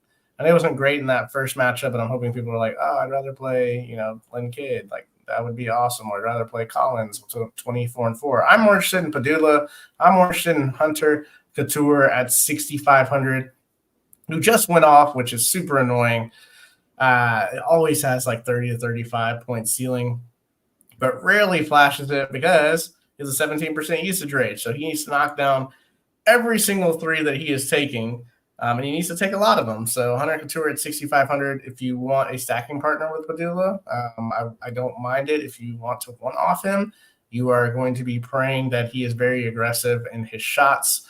great in that first matchup, and I'm hoping people are like, oh, I'd rather play, Lynn Kidd. Like, that would be awesome. Or I'd rather play Collins, 24-4. I'm more interested in Padula. I'm more interested in Hunter Couture at 6,500, who just went off, which is super annoying. It always has like 30 to 35 point ceiling, but rarely flashes it because he has a 17% usage rate. So he needs to knock down every single 3 that he is taking, and he needs to take a lot of them. So Hunter Couture at 6,500. If you want a stacking partner with Padula, I don't mind it. If you want to one-off him, you are going to be praying that he is very aggressive in his shots.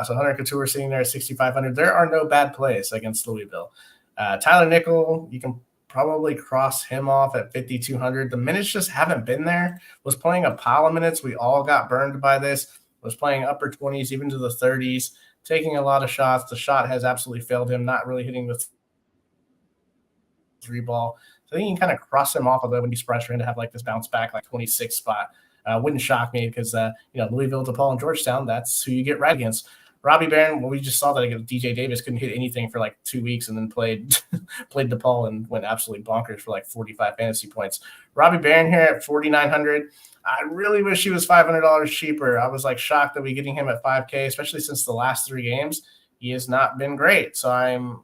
So Hunter Couture sitting there at 6,500. There are no bad plays against Louisville. Tyler Nickel, you can probably cross him off at 5,200. The minutes just haven't been there. Was playing a pile of minutes. We all got burned by this. Was playing upper 20s, even to the 30s, taking a lot of shots. The shot has absolutely failed him, not really hitting the 3 ball. So I think you can kind of cross him off, although I wouldn't be surprised for him to have like this bounce back, like 26 spot. Wouldn't shock me because, Louisville, DePaul, and Georgetown, that's who you get right against. Robbie Barron, well, we just saw that against DJ Davis, couldn't hit anything for like 2 weeks and then played DePaul and went absolutely bonkers for like 45 fantasy points. Robbie Barron here at 4,900. I really wish he was $500 cheaper. I was like shocked that we're getting him at 5K, especially since the last 3 games. He has not been great. So I'm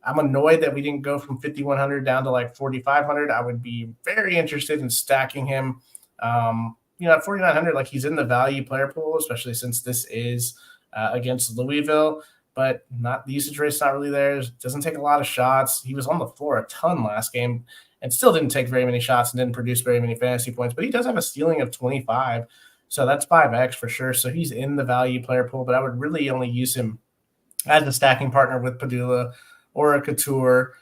annoyed that we didn't go from 5,100 down to like 4,500. I would be very interested in stacking him. At 4,900, like he's in the value player pool, especially since this is against Louisville, but not the usage rate's not really there. Doesn't take a lot of shots. He was on the floor a ton last game and still didn't take very many shots and didn't produce very many fantasy points, but he does have a stealing of 25. So that's 5X for sure. So he's in the value player pool, but I would really only use him as a stacking partner with Padula or a Couture.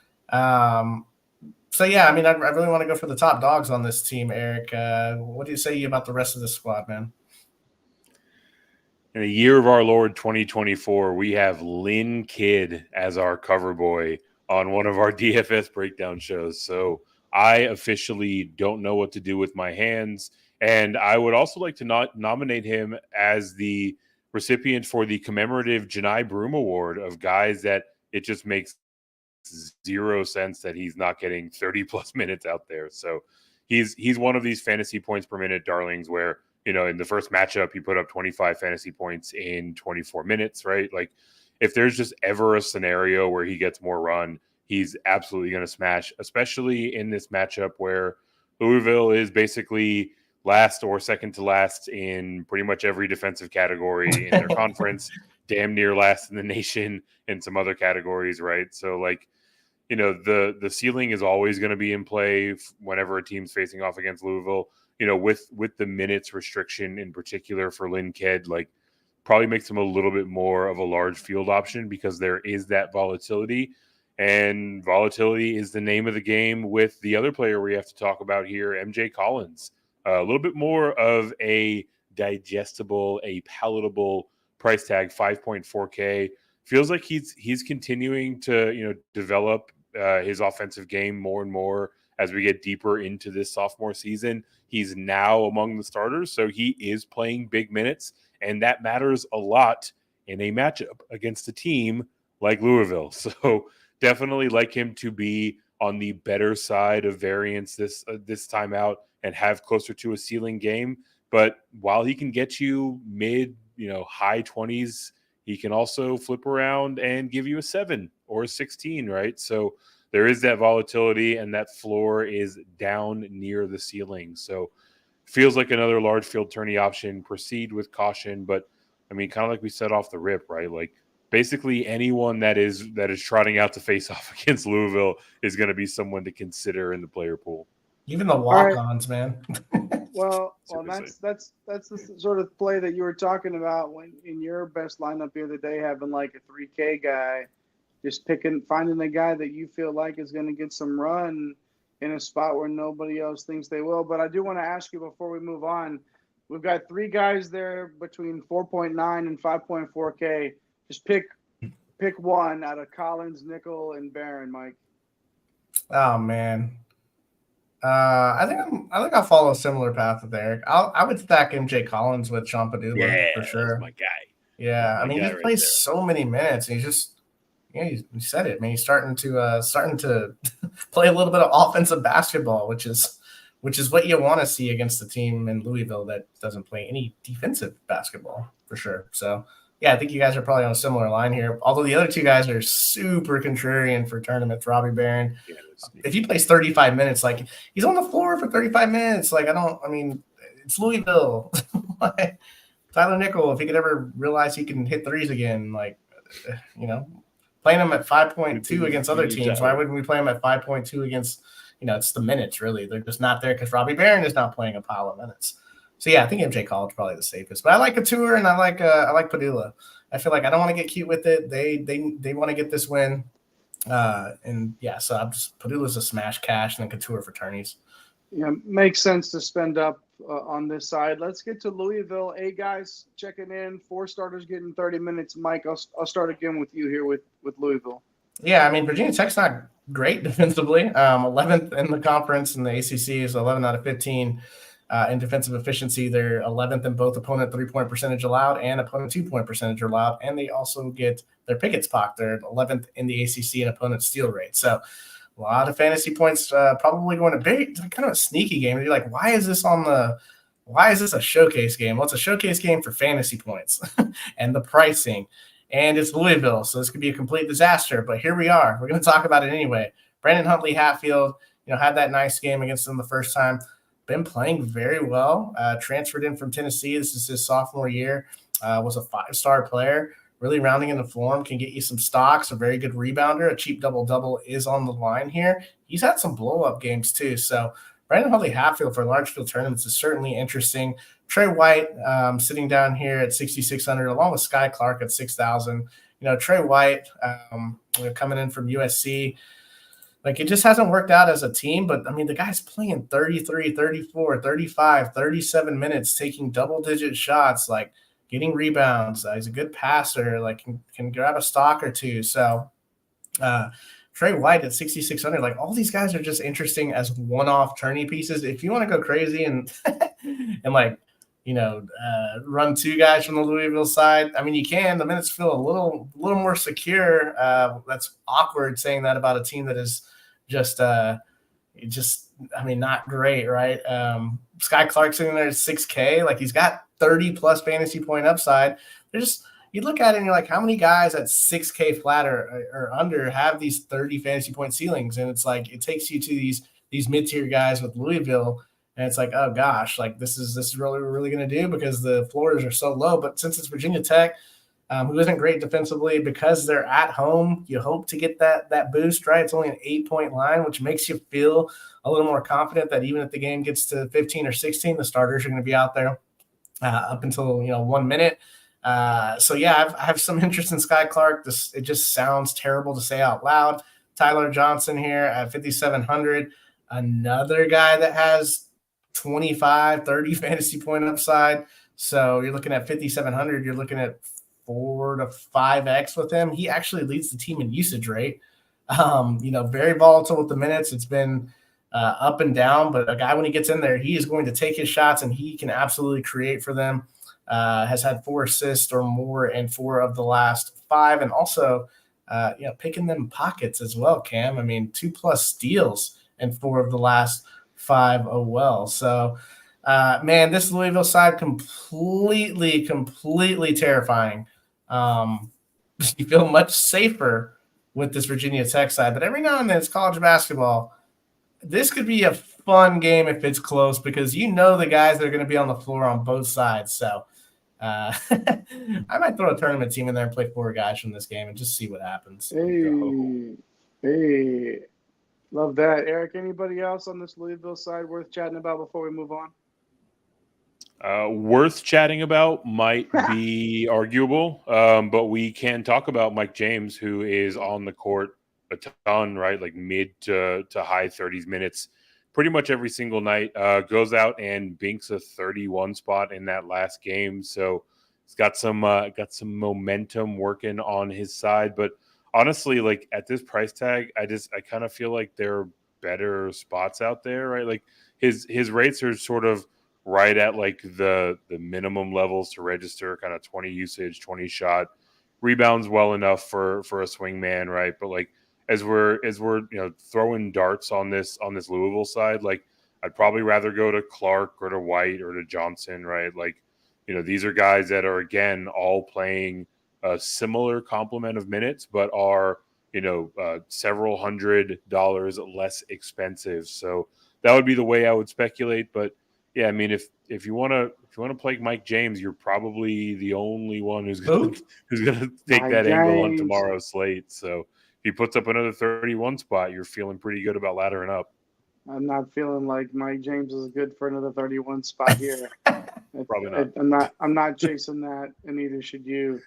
So, yeah, I really want to go for the top dogs on this team, Eric. What do you say about the rest of this squad, man? In the year of our Lord 2024, we have Lynn Kidd as our cover boy on one of our DFS breakdown shows. So I officially don't know what to do with my hands. And I would also like to nominate him as the recipient for the commemorative Janai Broom Award of guys that it just makes zero sense that he's not getting 30-plus minutes out there. So he's one of these fantasy points per minute darlings where, in the first matchup, he put up 25 fantasy points in 24 minutes, right? Like, if there's just ever a scenario where he gets more run, he's absolutely going to smash, especially in this matchup where Louisville is basically last or second to last in pretty much every defensive category in their conference, damn near last in the nation in some other categories, right? So, like, the ceiling is always going to be in play whenever a team's facing off against Louisville. With the minutes restriction in particular for Lynn Kidd, like, probably makes him a little bit more of a large field option because there is that volatility. And volatility is the name of the game with the other player we have to talk about here, MJ Collins. A little bit more of a digestible, a palatable price tag, 5.4K. Feels like he's continuing to develop his offensive game more and more as we get deeper into this sophomore season. He's now among the starters, so he is playing big minutes, and that matters a lot in a matchup against a team like Louisville. So definitely like him to be on the better side of variance this time out and have closer to a ceiling game. But while he can get you mid, high 20s, he can also flip around and give you a 7 or a 16, right? So there is that volatility, and that floor is down near the ceiling. So feels like another large field tourney option. Proceed with caution, but I mean, kind of like we said off the rip, right? Like basically anyone that is trotting out to face off against Louisville is going to be someone to consider in the player pool. Even the walk-ons, man. Well, that's the sort of play that you were talking about when in your best lineup the other day, having like a 3K guy, just finding a guy that you feel like is going to get some run in a spot where nobody else thinks they will. But I do want to ask you before we move on, we've got 3 guys there between 4.9 and 5.4K. Just pick one out of Collins, Nickel, and Barron, Mike. Oh man. I think I'll follow a similar path with Eric. I would stack MJ Collins with Sean Padula for sure. That's my guy. Yeah, I mean he plays so many minutes. And he's just, you said it, man. He's starting to play a little bit of offensive basketball, which is what you want to see against a team in Louisville that doesn't play any defensive basketball for sure. So yeah, I think you guys are probably on a similar line here. Although the other 2 guys are super contrarian for tournaments. Robbie Barron, if he plays 35 minutes, like he's on the floor for 35 minutes. Like it's Louisville. Tyler Nickel, if he could ever realize he can hit threes again, playing him at 5.2 against other teams. Why wouldn't we play him at 5.2 against, it's the minutes really. They're just not there because Robbie Barron is not playing a pile of minutes. So yeah, I think MJ Collins is probably the safest. But I like Couture and I like Padula. I feel like I don't want to get cute with it. They want to get this win. And yeah, so Padula's a smash cash and then Couture for tourneys. Yeah, makes sense to spend up on this side. Let's get to Louisville. 8 guys checking in, 4 starters getting 30 minutes. Mike, I'll start again with you here with Louisville. Yeah, I mean, Virginia Tech's not great defensively. 11th in the conference, and the ACC is 11 out of 15 in defensive efficiency. They're 11th in both opponent 3-point percentage allowed and opponent 2-point percentage allowed, and they also get their pickets pocked. They're 11th in the ACC in opponent steal rate. So a lot of fantasy points probably going to be kind of a sneaky game. And you're like, why is this a showcase game? Well, it's a showcase game for fantasy points and the pricing. And it's Louisville, so this could be a complete disaster. But here we are. We're going to talk about it anyway. Brandon Huntley Hatfield, had that nice game against them the first time. Been playing very well. Transferred in from Tennessee. This is his sophomore year. Was a 5-star player. Really rounding into form. Can get you some stocks. A very good rebounder. A cheap double-double is on the line here. He's had some blow-up games too. So Brandon Huntley Hatfield for large field tournaments is certainly interesting. Trey White sitting down here at 6,600, along with Sky Clark at 6,000. Trey White coming in from USC. Like, it just hasn't worked out as a team, but, I mean, the guy's playing 33, 34, 35, 37 minutes, taking double-digit shots, like, getting rebounds. He's a good passer, like, can grab a stock or two. So, Trey White at 6,600, like, all these guys are just interesting as one-off tourney pieces. If you want to go crazy and, run 2 guys from the Louisville side, I mean, you can. The minutes feel a little more secure. That's awkward saying that about a team that is not great, right? Sky Clark sitting there at 6K, like he's got 30+ fantasy point upside. You look at it and you're like, how many guys at 6K flat or under have these 30 fantasy point ceilings? And it's like, it takes you to these mid-tier guys with Louisville. And it's like, oh gosh, like this is really what we're really going to do because the floors are so low. But since it's Virginia Tech, who isn't great defensively, because they're at home, you hope to get that boost, right? It's only an 8-point line, which makes you feel a little more confident that even if the game gets to 15 or 16, the starters are going to be out there up until 1 minute. So yeah, I have some interest in Sky Clark. It just sounds terrible to say out loud. Tyler Johnson here at 5,700, another guy that has 25, 30 fantasy point upside. So you're looking at 5,700. You're looking at 4 to 5x with him. He actually leads the team in usage rate. Very volatile with the minutes. It's been up and down, but a guy when he gets in there, he is going to take his shots and he can absolutely create for them. Has had 4 assists or more in 4 of the last 5, and also picking them pockets as well, Cam. I mean, 2+ steals in 4 of the last 5 as well. So, man, this Louisville side completely terrifying. You feel much safer with this Virginia Tech side, but every now and then it's college basketball. This could be a fun game if it's close because the guys that are going to be on the floor on both sides. So I might throw a tournament team in there and play 4 guys from this game and just see what happens. Hey, love that. Eric, anybody else on this Louisville side worth chatting about before we move on? Worth chatting about might be arguable, but we can talk about Mike James, who is on the court a ton, right? Like mid to high 30s minutes pretty much every single night. Goes out and binks a 31 spot in that last game. So he's got some momentum working on his side. But honestly, like at this price tag, I kind of feel like there are better spots out there, right? Like his rates are sort of right at like the minimum levels to register, kind of 20 usage, 20 shot, rebounds well enough for a swing man, right? But like as we're throwing darts on this Louisville side, like I'd probably rather go to Clark or to White or to Johnson, right? Like, these are guys that are again all playing a similar complement of minutes, but are several $100s less expensive. So that would be the way I would speculate. But yeah, I mean, if you want to play Mike James, you're probably the only one who's gonna take that angle on tomorrow's slate. So if he puts up another 31 spot, you're feeling pretty good about laddering up. I'm not feeling like Mike James is good for another 31 spot here. Probably not. I'm not chasing that, and neither should you.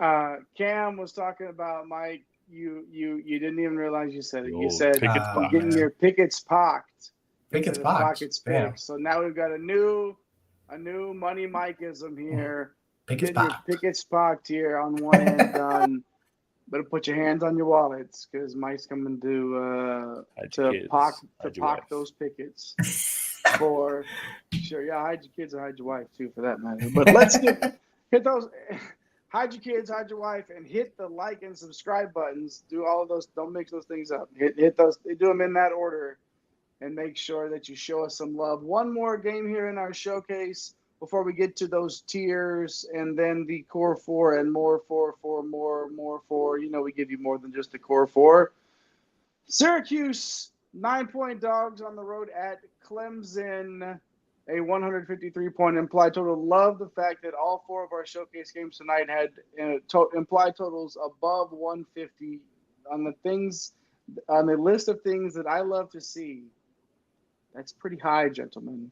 Cam was talking about Mike. You didn't even realize you said it. You said you're getting your pickets pocked. Pockets picked. So now we've got a new money Mikeism here. Getting your pickets pocked here on one end done. Better put your hands on your wallets because Mike's coming to pock those pickets for sure. Yeah, hide your kids and hide your wife too, for that matter. But let's hit those. Hide your kids, hide your wife, and hit the like and subscribe buttons. Do all of those. Don't mix those things up. Hit those. Do them in that order, and make sure that you show us some love. One more game here in our showcase before we get to those tiers, and then the core 4 and more 4, more 4. We give you more than just the core 4. Syracuse, 9-point dogs on the road at Clemson. A 153-point implied total. Love the fact that all 4 of our showcase games tonight had implied totals above 150 on the list of things that I love to see. That's pretty high, gentlemen,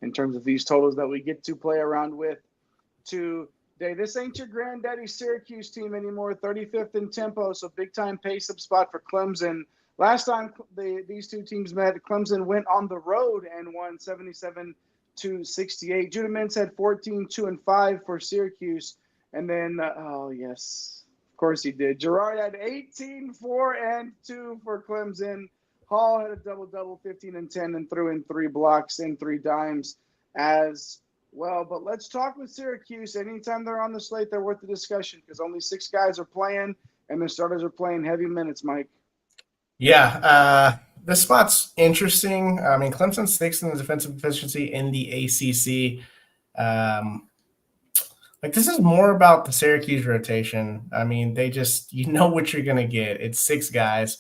in terms of these totals that we get to play around with today. This ain't your granddaddy Syracuse team anymore. 35th in tempo, so big-time pace-up spot for Clemson. Last time these two teams met, Clemson went on the road and won 77-68. Judah Mintz had 14-2-5 for Syracuse. And then, yes, of course he did. Gerard had 18-4-2 for Clemson. Hall had a double-double, 15-10, and threw in 3 blocks and 3 dimes as well. But let's talk with Syracuse. Anytime they're on the slate, they're worth the discussion because only 6 guys are playing, and the starters are playing heavy minutes, Mike. Yeah, this spot's interesting. I mean, Clemson's 6th in the defensive efficiency in the ACC. This is more about the Syracuse rotation. I mean, they just, what you're going to get. It's 6 guys.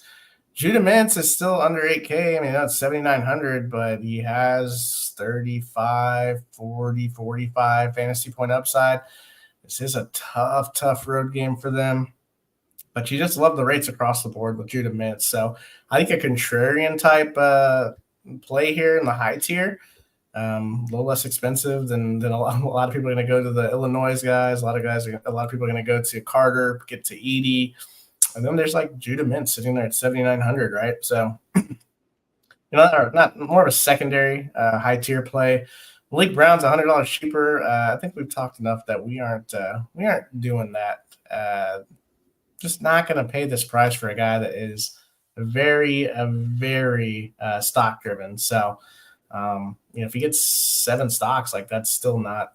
Judah Mintz is still under 8K. I mean, that's 7,900, but he has 35, 40, 45 fantasy point upside. This is a tough road game for them. But you just love the rates across the board with Judah Mintz. So I think a contrarian type play here in the high tier, a little less expensive than a lot of people are going to go to the Illinois guys. A lot of people are going to go to Carter, get to Edie. And then there's like Judah Mintz sitting there at 7,900, right? So, not more of a secondary high tier play. Malik Brown's $100 cheaper. I think we've talked enough that we aren't doing that. Just not going to pay this price for a guy that is very stock driven. So, if he gets 7 stocks, like that's still not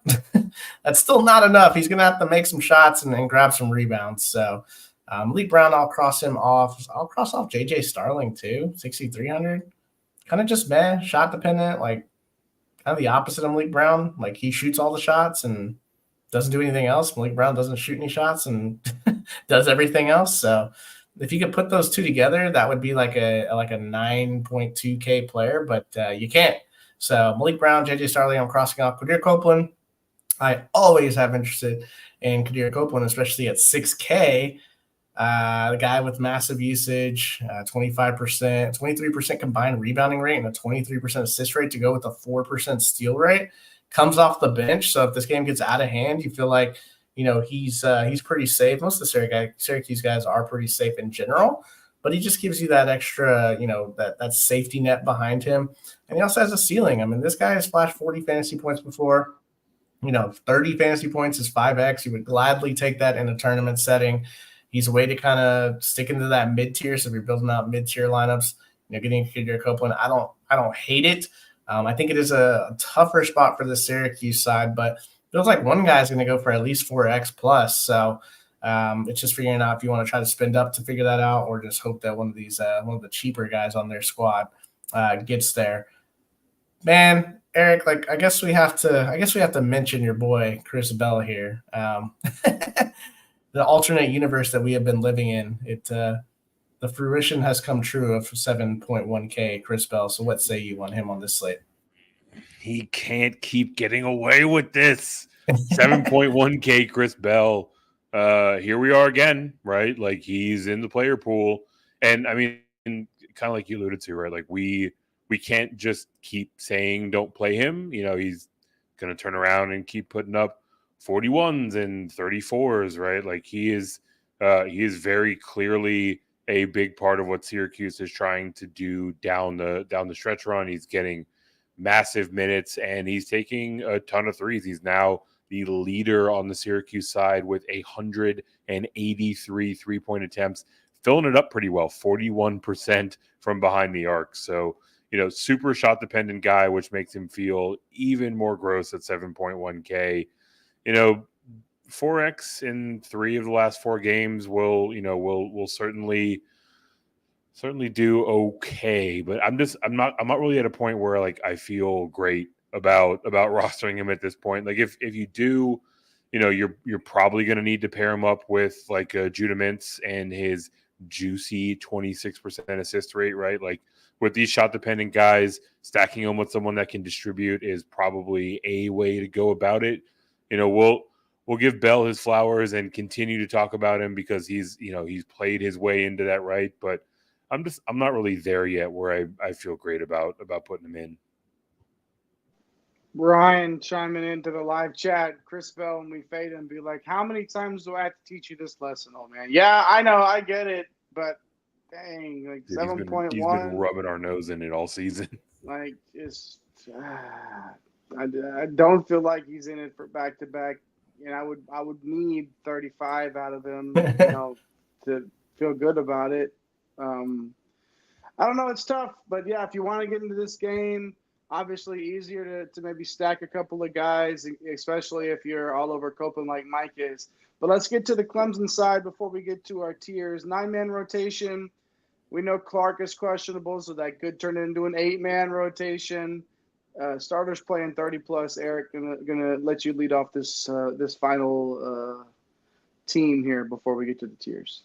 that's still not enough. He's gonna have to make some shots and grab some rebounds. So, Malik Brown, I'll cross him off. I'll cross off JJ Starling too, 6,300. Kind of just shot dependent, like kind of the opposite of Malik Brown. Like he shoots all the shots and doesn't do anything else. Malik Brown doesn't shoot any shots and does everything else. So if you could put those two together, that would be like a 9.2K player, but you can't. So Malik Brown, JJ Starling, I'm crossing off. Kadir Copeland, I always have interested in Kadir Copeland, especially at 6K. The guy with massive usage, 25%, 23% combined rebounding rate, and a 23% assist rate to go with a 4% steal rate. Comes off the bench, so if this game gets out of hand, you feel like he's pretty safe. Most of the Syracuse guys are pretty safe in general, but he just gives you that extra, that safety net behind him. And he also has a ceiling. I mean, this guy has flashed 40 fantasy points before. 30 fantasy points is 5x. You would gladly take that in a tournament setting. He's a way to kind of stick into that mid-tier. So if you're building out mid-tier lineups, getting Kadir Copeland, I don't hate it. I think it is a tougher spot for the Syracuse side, but it feels like one guy's going to go for at least 4x plus. So it's just figuring out if you want to try to spend up to figure that out, or just hope that one of the cheaper guys on their squad gets there. Man, Eric, I guess we have to mention your boy Chris Bell here. The alternate universe that we have been living in. The fruition has come true of 7.1K Chris Bell. So what say you on him on this slate? He can't keep getting away with this. 7.1K Chris Bell. Here we are again, right? Like he's in the player pool. And I mean, kind of like you alluded to, right? Like we can't just keep saying don't play him. He's going to turn around and keep putting up 41s and 34s, right? Like he is very clearly a big part of what Syracuse is trying to do down the stretch run. He's getting massive minutes and he's taking a ton of threes. He's now the leader on the Syracuse side with 183 3-point attempts, filling it up pretty well, 41% from behind the arc. So, super shot dependent guy, which makes him feel even more gross at 7.1K. 4x in 3 of the last 4 games will certainly do okay, but I'm not really at a point where like I feel great about rostering him at this point. Like if you do, you're probably going to need to pair him up with like Judah Mintz and his juicy 26% assist rate, right? Like with these shot dependent guys, stacking them with someone that can distribute is probably a way to go about it. We'll give Bell his flowers and continue to talk about him because he's played his way into that, right? But I'm not really there yet where I feel great about putting him in. Ryan chiming into the live chat, Chris Bell, and we fade him, be like, how many times do I have to teach you this lesson, old man? Yeah, I know, I get it, but dang, like 7.1. He's been rubbing our nose in it all season. Like, I don't feel like he's in it for back-to-back. I would need 35 out of him, to feel good about it. I don't know. It's tough, but yeah, if you want to get into this game, obviously easier to maybe stack a couple of guys, especially if you're all over Copeland like Mike is. But let's get to the Clemson side before we get to our tiers. 9-man rotation. We know Clark is questionable, so that could turn into an 8-man rotation. Starters playing 30+. Eric, gonna let you lead off this final team here before we get to the tiers.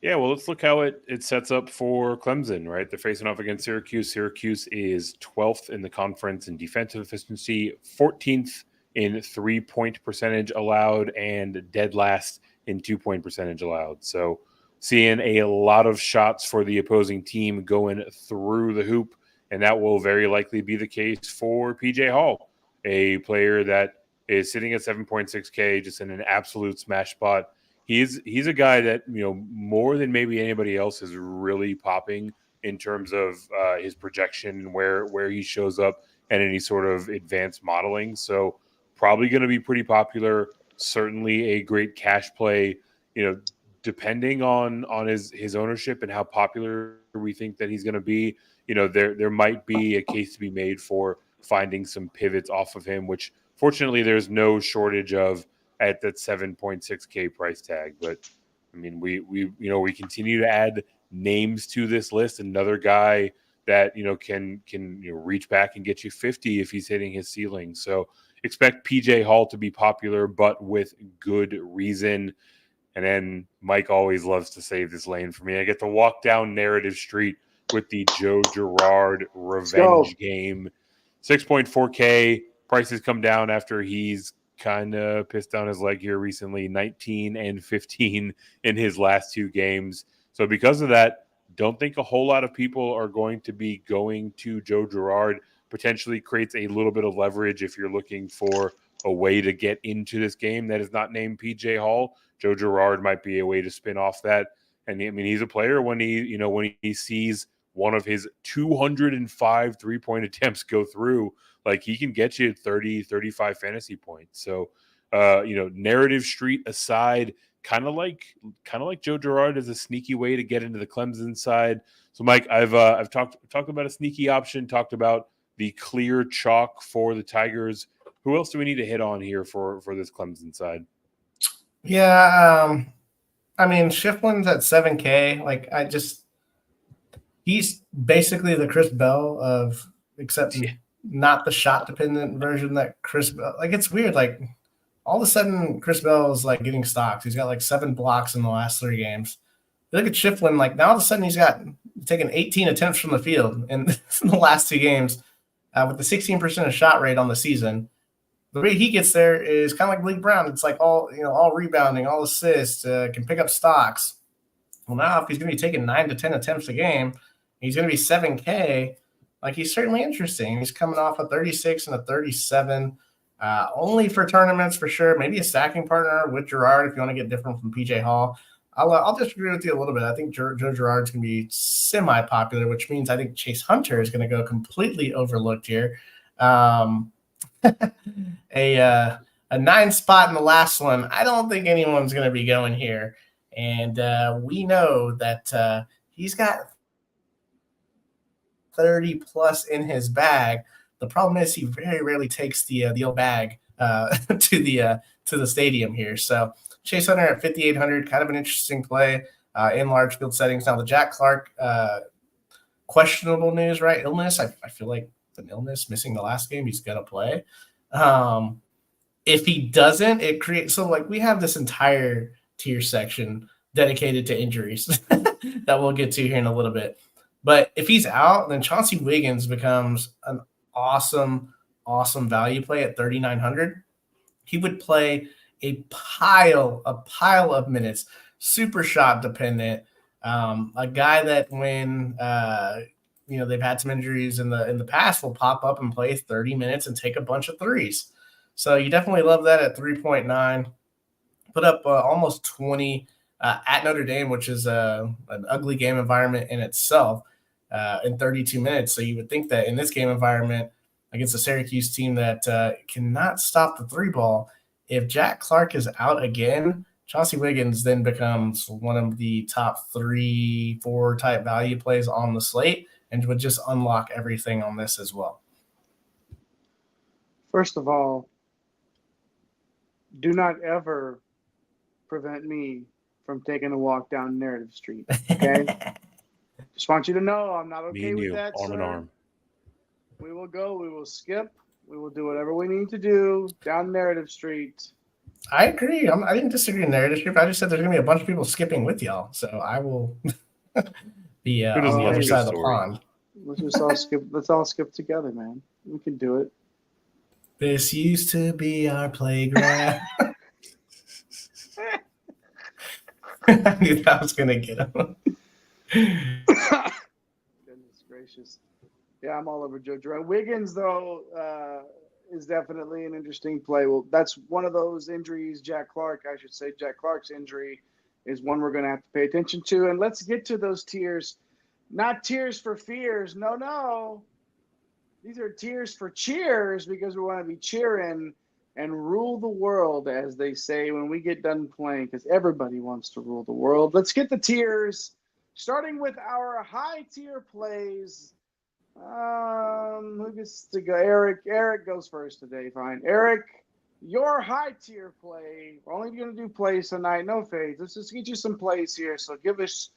Yeah, well, let's look how it sets up for Clemson, right? They're facing off against Syracuse. Syracuse is 12th in the conference in defensive efficiency, 14th in 3-point percentage allowed, and dead last in 2-point percentage allowed. So seeing a lot of shots for the opposing team going through the hoop, and that will very likely be the case for PJ Hall, a player that is sitting at 7.6K, just in an absolute smash spot. He's a guy that, more than maybe anybody else is really popping in terms of his projection and where he shows up and any sort of advanced modeling. So probably going to be pretty popular. Certainly a great cash play. depending on his ownership and how popular we think that he's going to be, there might be a case to be made for finding some pivots off of him, which fortunately there's no shortage of at that 7.6K price tag. But I mean, we continue to add names to this list. Another guy that can reach back and get you 50 if he's hitting his ceiling. So expect PJ Hall to be popular, but with good reason. And then Mike always loves to save this lane for me. I get to walk down Narrative Street with the Joe Girard revenge game. 6.4K. Prices come down after he's kind of pissed down his leg here recently. 19 and 15 in his last 2 games. So because of that, don't think a whole lot of people are going to be going to Joe Girard. Potentially creates a little bit of leverage if you're looking for a way to get into this game that is not named PJ Hall. Joe Girard might be a way to spin off that. And I mean, he's a player when he sees one of his 205 3-point attempts go through, like he can get you 30, 35 fantasy points. So, Narrative Street aside, kind of like Joe Girard is a sneaky way to get into the Clemson side. So, Mike, I've talked about a sneaky option, talked about the clear chalk for the Tigers. Who else do we need to hit on here for this Clemson side? Yeah, I mean, Shiflin's at 7K. He's basically the Chris Bell of, except not the shot dependent version that Chris Bell. It's weird. All of a sudden, Chris Bell is getting stocks. He's got 7 blocks in the last 3 games. You look at Shiflin, now all of a sudden he's taken 18 attempts from the field in the last 2 games with the 16% of shot rate on the season. The way he gets there is kind of like Malik Brown. It's all rebounding, all assists, can pick up stocks. Well, now if he's going to be taking 9 to 10 attempts a game, he's going to be 7K. He's certainly interesting. He's coming off a 36 and a 37. Only for tournaments for sure. Maybe a stacking partner with Girard if you want to get different from PJ Hall. I'll disagree with you a little bit. I think Joe Girard's going to be semi-popular, which means I think Chase Hunter is going to go completely overlooked here. A 9 spot in the last one. I don't think anyone's going to be going here. And we know that he's got 30 plus in his bag. The problem is he very rarely takes the old bag to the stadium here. So Chase Hunter at 5,800, kind of an interesting play in large field settings. Now the Jack Clark questionable news, right? Illness. I feel like an illness, missing the last game. He's gonna play. If he doesn't, it creates we have this entire tier section dedicated to injuries that we'll get to here in a little bit. But if he's out, then Chauncey Wiggins becomes an awesome value play at 3,900. He would play a pile of minutes, super shot dependent. A guy that when they've had some injuries in the past will pop up and play 30 minutes and take a bunch of threes. So you definitely love that at 3.9. Put up almost 20 at Notre Dame, which is an ugly game environment in itself, in 32 minutes. So you would think that in this game environment against a Syracuse team that cannot stop the 3 ball, if Jack Clark is out again, Chauncey Wiggins then becomes one of the top 3-4 type value plays on the slate and would just unlock everything on this as well. First of all, do not ever prevent me from taking a walk down Narrative Street, okay? Just want you to know I'm not okay with that, arm sir. in arm. We will go. We will skip. We will do whatever we need to do down Narrative Street. I agree. I didn't disagree in Narrative Street. I just said there's going to be a bunch of people skipping with y'all. So I will be on the other side of the pond. Let's all skip together, man. We can do it. This used to be our playground. I knew that was going to get him. Goodness gracious. Yeah, I'm all over Joe Girard. Wiggins, though, is definitely an interesting play. Well, that's one of those injuries. Jack Clark's injury is one we're going to have to pay attention to. And let's get to those tiers. Not tears for fears. No. These are tears for cheers because we want to be cheering and rule the world, as they say when we get done playing, because everybody wants to rule the world. Let's get the tiers, starting with our high tier plays. Who gets to go? Eric goes first today. Fine. Eric, your high tier play. We're only going to do plays tonight. No fades. Let's just get you some plays here. So give us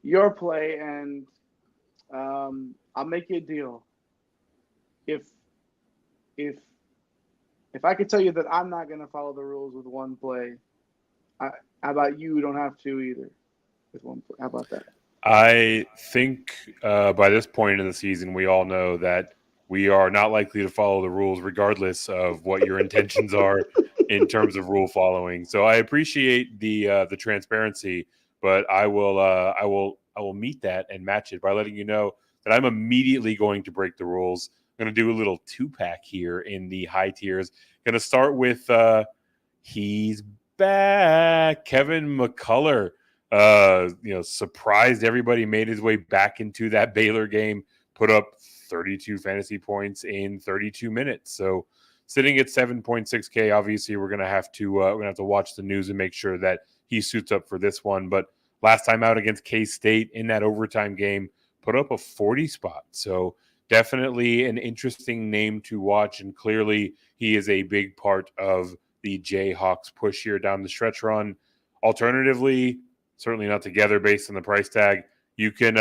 your play, and I'll make you a deal. If I could tell you that I'm not going to follow the rules with one play, how about you don't have to either with one play? How about that? I think by this point in the season, we all know that we are not likely to follow the rules regardless of what your intentions are in terms of rule following. So I appreciate the transparency, but I will meet that and match it by letting you know that I'm immediately going to break the rules. I'm going to do a little 2-pack here in the high tiers. Going to start with he's back, Kevin McCullough. Surprised everybody, made his way back into that Baylor game, put up 32 fantasy points in 32 minutes. So sitting at 7.6K, obviously we're going to have to watch the news and make sure that he suits up for this one. But last time out against K-State in that overtime game, put up a 40 spot. So definitely an interesting name to watch. And clearly he is a big part of the Jayhawks push here down the stretch run. Alternatively, certainly not together based on the price tag, you can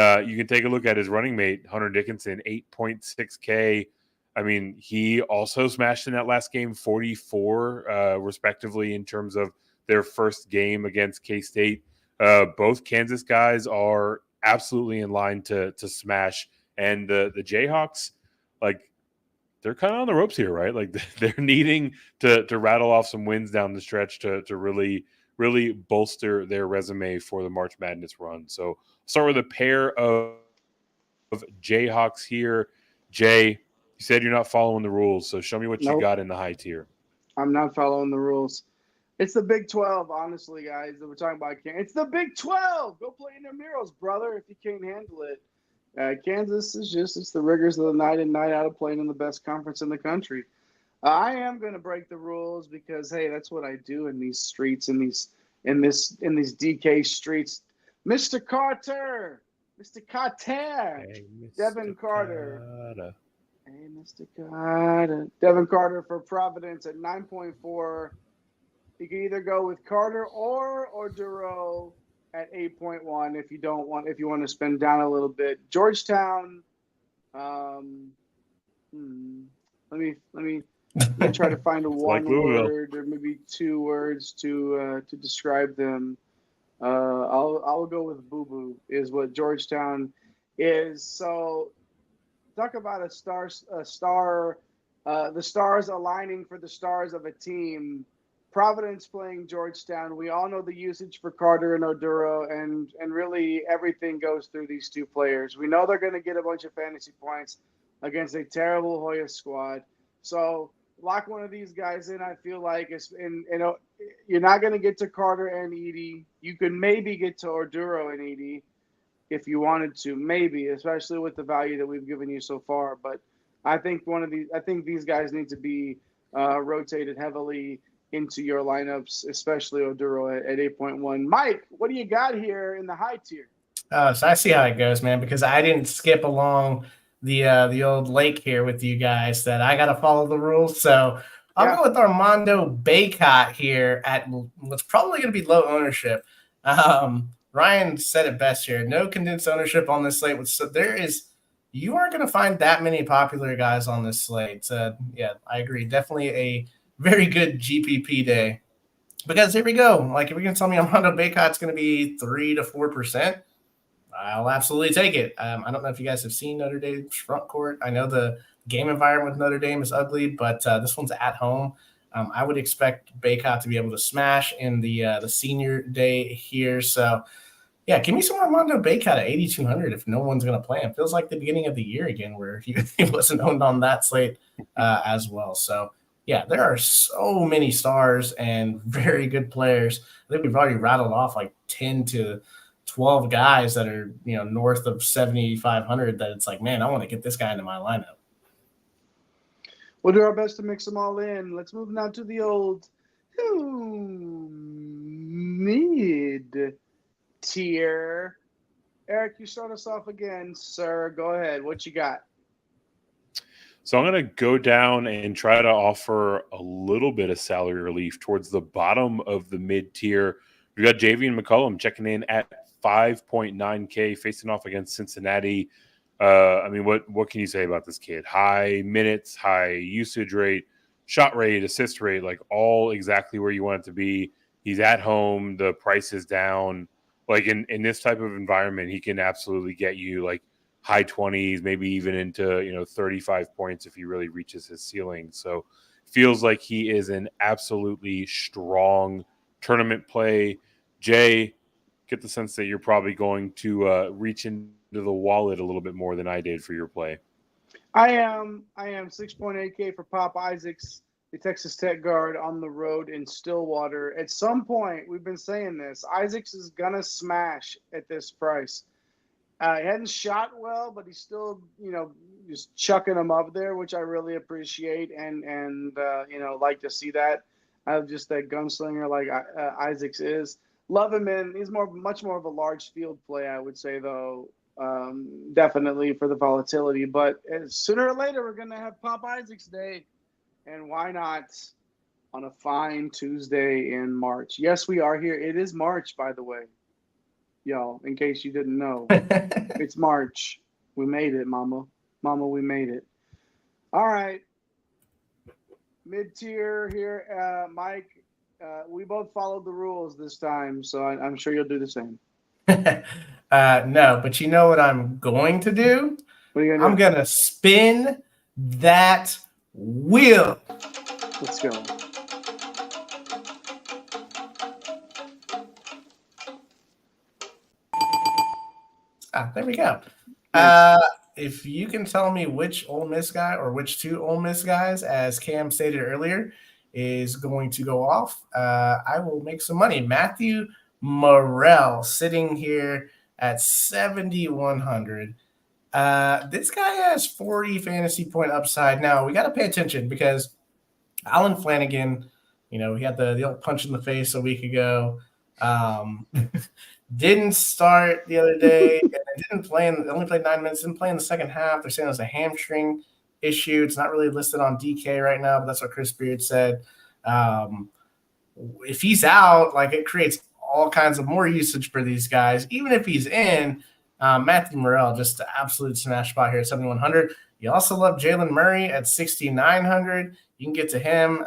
take a look at his running mate, Hunter Dickinson, 8.6K. I mean, he also smashed in that last game 44, respectively, in terms of their first game against K-State. Both Kansas guys are absolutely in line to smash. And the Jayhawks, like, they're kind of on the ropes here, right? Like, they're needing to rattle off some wins down the stretch to really bolster their resume for the March Madness run. So start with a pair of Jayhawks here. Jay, you said you're not following the rules, so show me what you got in the high tier. I'm not following the rules. It's the Big 12, honestly, guys. We're talking about It's the Big 12. Go play in the Murals, brother, if you can't handle it. Kansas is it's the rigors of the night and night out of playing in the best conference in the country. I am going to break the rules because, hey, that's what I do in these streets, in these DK streets. Mr. Carter, Hey, Devin Carter. Hey, Mr. Carter. Devin Carter for Providence at 9.4. You can either go with Carter or Orduro at 8.1 if you want to spend down a little bit. Georgetown. Let me try to find a one word or maybe two words to describe them. I'll go with boo boo is what Georgetown is. So talk about the stars aligning for the stars of a team. Providence playing Georgetown. We all know the usage for Carter and Orduro, and really everything goes through these two players. We know they're going to get a bunch of fantasy points against a terrible Hoya squad. So lock one of these guys in. I feel like you're not going to get to Carter and Edey. You could maybe get to Orduro and Edey if you wanted to, maybe, especially with the value that we've given you so far. But I think these guys need to be rotated heavily into your lineups, especially Orduro at 8.1. Mike, what do you got here in the high tier? So I see how it goes, man, because I didn't skip along the old lake here with you guys that I got to follow the rules. So I'll go with Armando Bacot here at what's probably going to be low ownership. Ryan said it best here. No condensed ownership on this slate. So you aren't going to find that many popular guys on this slate. So yeah, I agree. Definitely a very good GPP day. Because here we go. Like, if you're going to tell me Armando Bacot's going to be 3 to 4%, I'll absolutely take it. I don't know if you guys have seen Notre Dame's front court. I know the game environment with Notre Dame is ugly, but this one's at home. I would expect Bacot to be able to smash in the senior day here. So, yeah, give me some Armando Bacot at 8,200 if no one's going to play him. Feels like the beginning of the year again where he wasn't owned on that slate as well. So, yeah, there are so many stars and very good players. I think we've already rattled off like 10 to 12 guys that are, north of 7,500 that it's like, man, I want to get this guy into my lineup. We'll do our best to mix them all in. Let's move now to the old mid-tier. Eric, you start us off again, sir. Go ahead. What you got? So I'm going to go down and try to offer a little bit of salary relief towards the bottom of the mid-tier. We got Javian McCollum checking in at 5.9K, facing off against Cincinnati. I mean, what can you say about this kid? High minutes, high usage rate, shot rate, assist rate, like all exactly where you want it to be. He's at home. The price is down. Like in this type of environment, he can absolutely get you like high 20s, maybe even into 35 points if he really reaches his ceiling. So feels like he is an absolutely strong tournament play. Jay, get the sense that you're probably going to reach into the wallet a little bit more than I did for your play. I am 6.8K for Pop Isaacs, the Texas Tech guard on the road in Stillwater. At some point, we've been saying this, Isaacs is gonna smash at this price. He hadn't shot well, but he's still, just chucking them up there, which I really appreciate and like to see that. Just that gunslinger like Isaacs is. Love him in. He's much more of a large field play, I would say, though. Definitely for the volatility. But sooner or later, we're going to have Pop Isaacs Day. And why not on a fine Tuesday in March? Yes, we are here. It is March, by the way. Y'all, in case you didn't know. It's March. We made it, Mama. Mama, we made it. All right. Mid-tier here. Mike, we both followed the rules this time, so I'm sure you'll do the same. No, but you know what I'm going to do? What are you going to do? I'm going to spin that wheel. Let's go. There we go. If you can tell me which Ole Miss guy or which two Ole Miss guys, as Cam stated earlier, is going to go off, I will make some money. Matthew Morrell sitting here at 7,100. This guy has 40 fantasy point upside. Now, we got to pay attention because Alan Flanagan, he had the old punch in the face a week ago. Didn't start the other day. And only played 9 minutes. Didn't play in the second half. They're saying it was a hamstring issue. It's not really listed on DK right now, but that's what Chris Beard said. If he's out, it creates all kinds of more usage for these guys. Even if he's in, Matthew Morrell, just an absolute smash spot here at 7,100. You also love Jalen Murray at 6,900. You can get to him.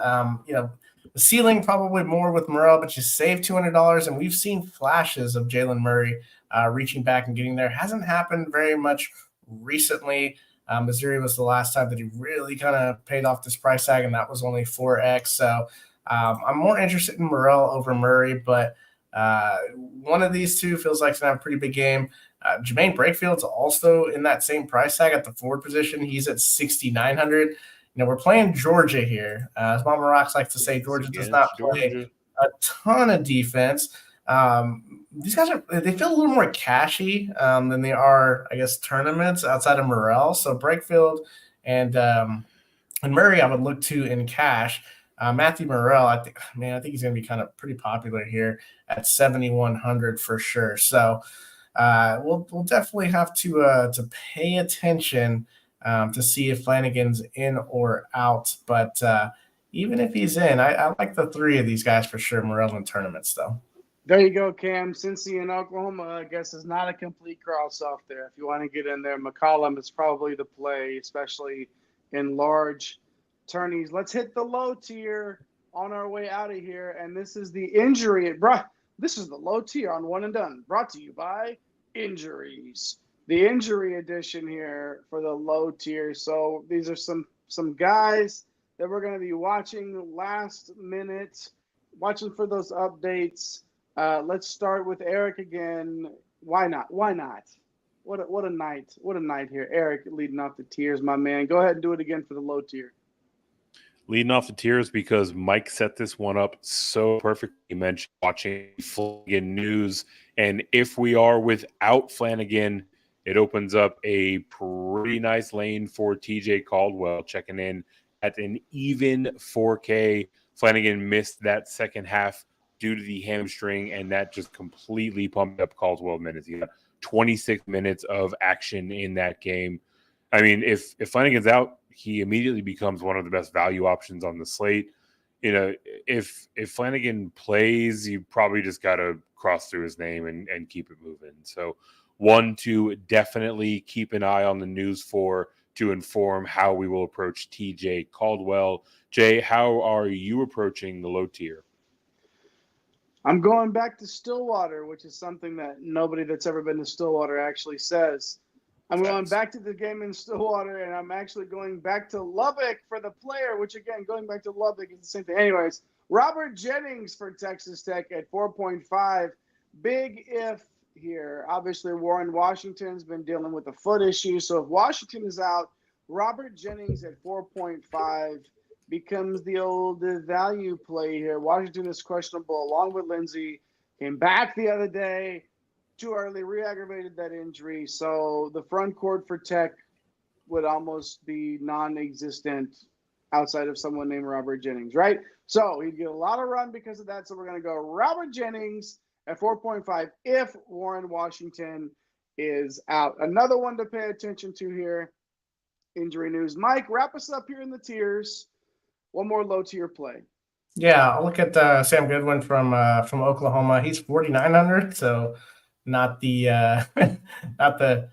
The ceiling probably more with Morrell, but you save $200, and we've seen flashes of Jalen Murray reaching back and getting there. Hasn't happened very much recently. Missouri was the last time that he really kind of paid off this price tag, and that was only 4X. So I'm more interested in Morrell over Murray, but one of these two feels like it's going to have a pretty big game. Jermaine Breakfield's also in that same price tag at the forward position. He's at 6,900. We're playing Georgia here. As Mama Rocks likes to say, Georgia does not play a ton of defense. These guys they feel a little more cashy than they are, I guess, tournaments outside of Morrell. So Breakfield and Murray I would look to in cash. Matthew Morrell, I think he's going to be kind of pretty popular here at 7,100 for sure. So we'll definitely have to pay attention to see if Flanagan's in or out. But even if he's in, I like the three of these guys for sure, Morrell in tournaments, though. There you go, Cam. Cincy and Oklahoma, I guess, is not a complete cross-off there. If you want to get in there, McCollum is probably the play, especially in large tourneys. Let's hit the low tier on our way out of here. And this is the injury. This is the low tier on One and Done, brought to you by Injuries. The injury edition here for the low tier. So these are some guys that we're going to be watching last minute, watching for those updates. Let's start with Eric again. Why not? What a night. What a night here. Eric leading off the tiers, my man. Go ahead and do it again for the low tier. Leading off the tiers because Mike set this one up so perfectly. He mentioned watching Flanagan news. And if we are without Flanagan, it opens up a pretty nice lane for TJ Caldwell checking in at an even 4K. Flanagan missed that second half due to the hamstring, and that just completely pumped up Caldwell minutes. He got 26 minutes of action in that game. I mean, if Flanagan's out, he immediately becomes one of the best value options on the slate. You know, if Flanagan plays, you probably just got to cross through his name and keep it moving. So one to definitely keep an eye on the news for to inform how we will approach TJ Caldwell. Jay, how are you approaching the low tier? I'm going back to Stillwater, which is something that nobody that's ever been to Stillwater actually says. I'm going back to the game in Stillwater, and I'm actually going back to Lubbock for the player, which, again, going back to Lubbock is the same thing. Anyways, Robert Jennings for Texas Tech at 4.5. Big if here. Obviously, Warren Washington's been dealing with a foot issue, so if Washington is out, Robert Jennings at 4.5 becomes the old value play here. Washington is questionable along with Lindsey. Came back the other day. Too early, re-aggravated that injury. So the front court for Tech would almost be non-existent outside of someone named Robert Jennings, right? So he'd get a lot of run because of that. So we're going to go Robert Jennings at 4.5 if Warren Washington is out. Another one to pay attention to here, injury news. Mike, wrap us up here in the tiers. One more low tier play. Yeah, I'll look at Sam Goodwin from Oklahoma. He's 4,900, so not the not the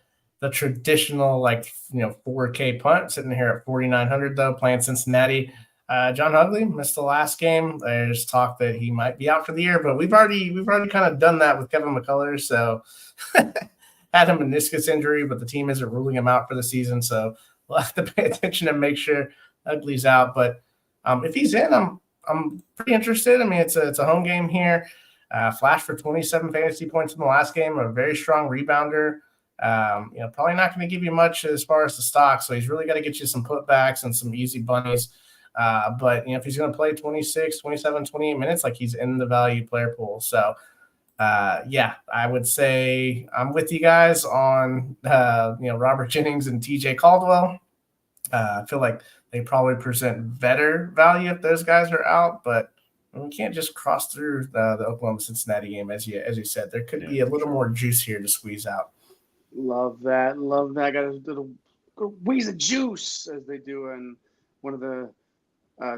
traditional 4K punt. Sitting here at 4,900 though, playing Cincinnati. John Hugley missed the last game. There's talk that he might be out for the year, but we've already kind of done that with Kevin McCullers. So had a meniscus injury, but the team isn't ruling him out for the season. So we'll have to pay attention and make sure Hugley's out. But if he's in, I'm pretty interested. I mean, it's a home game here. Flash for 27 fantasy points in the last game. A very strong rebounder. Probably not going to give you much as far as the stock. So he's really got to get you some putbacks and some easy bunnies. But if he's going to play 26, 27, 28 minutes, he's in the value player pool. So I would say I'm with you guys on Robert Jennings and TJ Caldwell. I feel like they probably present better value if those guys are out, but we can't just cross through the Oklahoma-Cincinnati game, as you said. There could be a little more juice here to squeeze out. Love that. Got a little wheeze of juice, as they do in one of the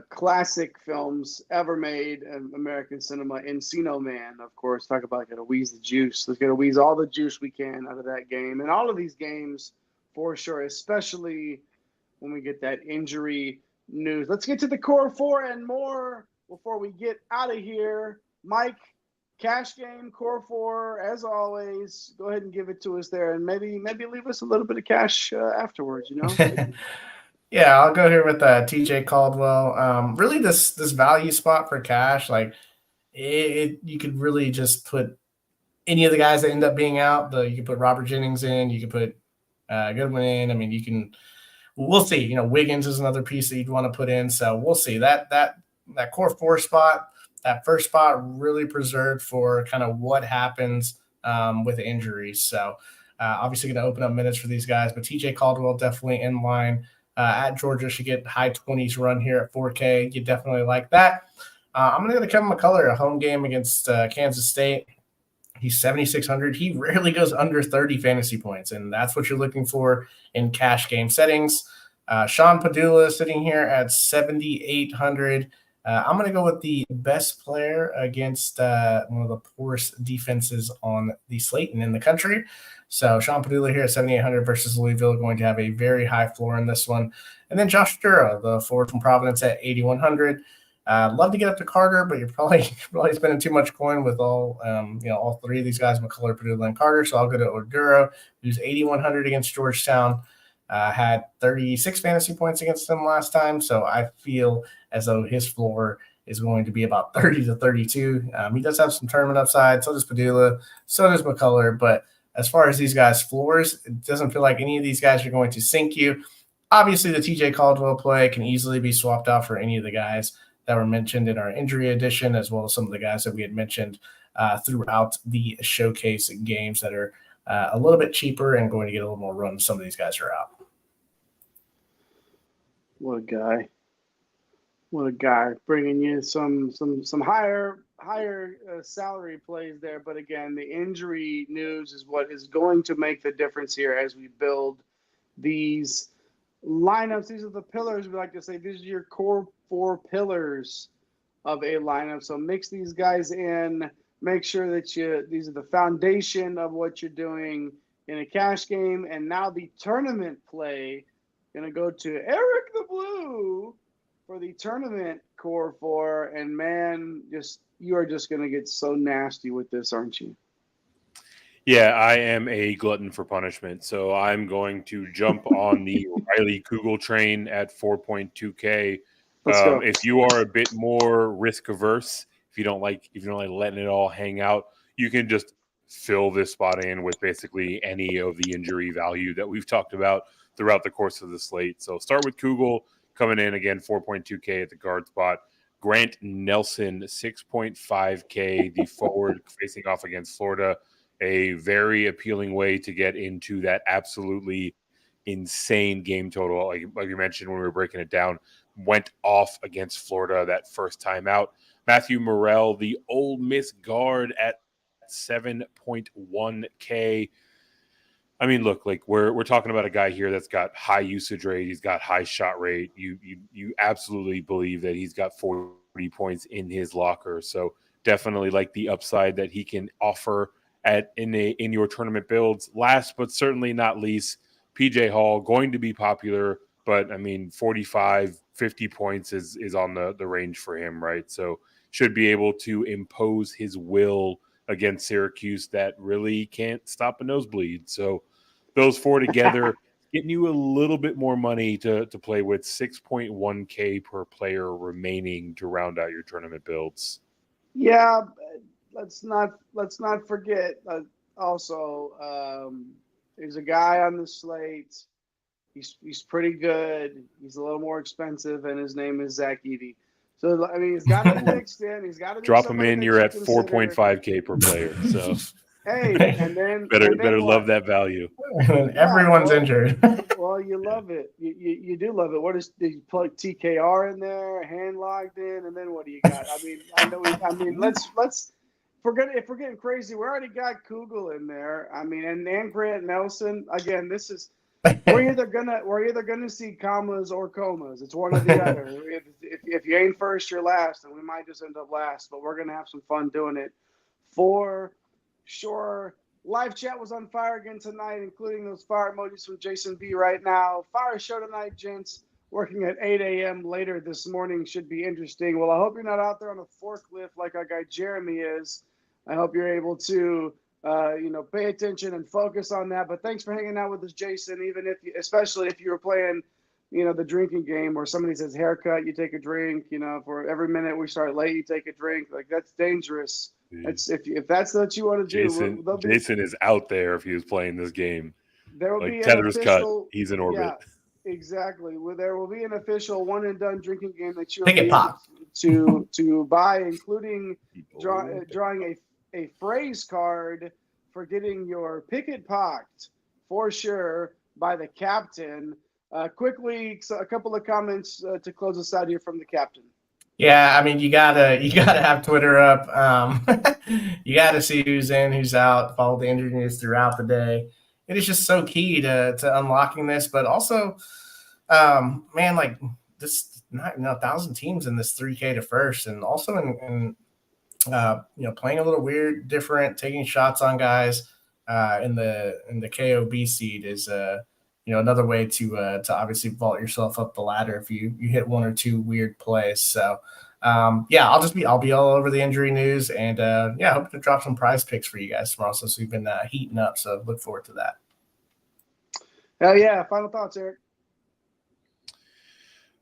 classic films ever made in American cinema, Encino Man, of course. Talk about get a wheeze of juice. Let's get a wheeze all the juice we can out of that game. And all of these games, for sure, especially when we get that injury news. Let's get to the core four and more before we get out of here. Mike, cash game, core four, as always. Go ahead and give it to us there, and maybe leave us a little bit of cash afterwards. Yeah, I'll go here with TJ Caldwell. Really, this value spot for cash, you could really just put any of the guys that end up being out. You could put Robert Jennings in. You could put Goodwin in. I mean, you can. We'll see. Wiggins is another piece that you'd want to put in. So we'll see. That core four spot, that first spot, really preserved for kind of what happens with injuries. So obviously going to open up minutes for these guys, but TJ Caldwell definitely in line. At Georgia should get high 20s run here at 4K. You definitely like that. I'm going to go to Kevin McCullough, a home game against Kansas State. He's 7,600. He rarely goes under 30 fantasy points, and that's what you're looking for in cash game settings. Sean Padula sitting here at 7,800. I'm going to go with the best player against one of the poorest defenses on the slate and in the country. So Sean Padula here at 7,800 versus Louisville, going to have a very high floor in this one. And then Josh Dura, the forward from Providence, at 8,100. Love to get up to Carter, but you're probably spending too much coin with all three of these guys, McCullough, Padula, and Carter. So I'll go to Oduro, who's 8,100 against Georgetown. Had 36 fantasy points against them last time, so I feel as though his floor is going to be about 30 to 32. He does have some tournament upside, so does Padula, so does McCullough, but as far as these guys' floors, it doesn't feel like any of these guys are going to sink you. Obviously, the TJ Caldwell play can easily be swapped out for any of the guys that were mentioned in our injury edition, as well as some of the guys that we had mentioned throughout the showcase games that are a little bit cheaper and going to get a little more run. Some of these guys are out. What a guy. What a guy, bringing you some higher salary plays there. But again, the injury news is what is going to make the difference here as we build these lineups. These are the pillars. We like to say these are your core 4 pillars of a lineup. So mix these guys in. Make sure that these are the foundation of what you're doing in a cash game. And now the tournament play. Going to go to Eric the Blue for the tournament core 4. And man, you are just going to get so nasty with this, aren't you? Yeah, I am a glutton for punishment. So I'm going to jump on the Riley Kugel train at 4.2K. Let's go. If you are a bit more risk averse, if you don't like letting it all hang out, you can just fill this spot in with basically any of the injury value that we've talked about throughout the course of the slate. So start with Kugel coming in again, 4.2K at the guard spot. Grant Nelson, 6.5K, the forward facing off against Florida. A very appealing way to get into that absolutely insane game total. Like you mentioned when we were breaking it down, went off against Florida that first time out. Matthew Morrell, the Ole Miss guard at 7.1K. I mean, look, like we're talking about a guy here that's got high usage rate. He's got high shot rate. You absolutely believe that he's got 40 points in his locker. So definitely like the upside that he can offer in your tournament builds. Last but certainly not least, PJ Hall, going to be popular, but I mean 45, 50 points is on the range for him, right? So should be able to impose his will against Syracuse that really can't stop a nosebleed. So those 4 together getting you a little bit more money to play with, 6.1K per player remaining to round out your tournament builds. Yeah, let's not forget also there's a guy on the slate. He's pretty good. He's a little more expensive, and his name is Zach Edey. So I mean, he's got to be mixed in. He's got to be drop him in. You're at 4.5K per player. So hey, and then better love that value. Everyone's injured. Well, you love it. You do love it. What is you plug TKR in there, hand locked in, and then what do you got? I mean, let's if we're getting crazy, we already got Kugel in there. I mean, and Grant Nelson. Again, this is we're either gonna see commas or comas. It's one or the other. If you ain't first, you're last, and we might just end up last. But we're gonna have some fun doing it for sure. Live chat was on fire again tonight, including those fire emojis from Jason B right now. Fire show tonight, gents. Working at 8 a.m. later this morning should be interesting. Well, I hope you're not out there on a forklift like our guy Jeremy is. I hope you're able to pay attention and focus on that. But thanks for hanging out with us, Jason. Especially if you were playing, the drinking game where somebody says haircut, you take a drink. For every minute we start late, you take a drink. Like that's dangerous. That's if that's what you want to do. Jason is out there if he was playing this game. There will be Tether's an official, cut. He's in orbit. Yeah, exactly. Well, there will be an official one and done drinking game that you'll Pick it be pop. able to buy, including drawing a phrase card for getting your picket pocked for sure by the captain. Quickly, a couple of comments to close us out here from the captain. Yeah, I mean, you gotta have Twitter up. You gotta see who's in, who's out, follow the injury news throughout the day. It is just so key to unlocking this, but also, man, like this, 1,000 teams in this 3K to first, and also in playing a little weird, different, taking shots on guys in the KOB seed is another way to obviously vault yourself up the ladder if you hit one or two weird plays. So I'll be all over the injury news, and hope to drop some prize picks for you guys tomorrow. So we've been heating up, so look forward to that. Hell yeah! Final thoughts, Eric.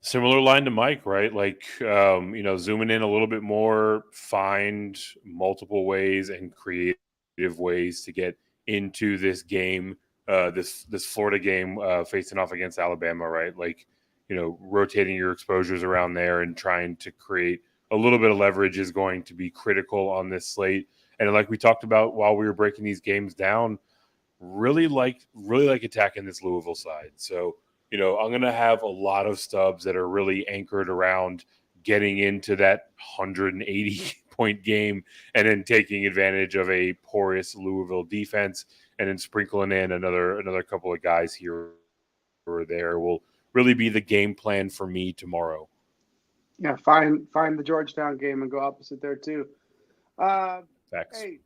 Similar line to Mike, right? Like, zooming in a little bit more, find multiple ways and creative ways to get into this game, this Florida game facing off against Alabama, right? Like, rotating your exposures around there and trying to create a little bit of leverage is going to be critical on this slate. And like we talked about while we were breaking these games down, really like attacking this Louisville side. So, I'm going to have a lot of stubs that are really anchored around getting into that 180-point game and then taking advantage of a porous Louisville defense and then sprinkling in another couple of guys here or there will really be the game plan for me tomorrow. Yeah, find the Georgetown game and go opposite there too. Facts. Hey,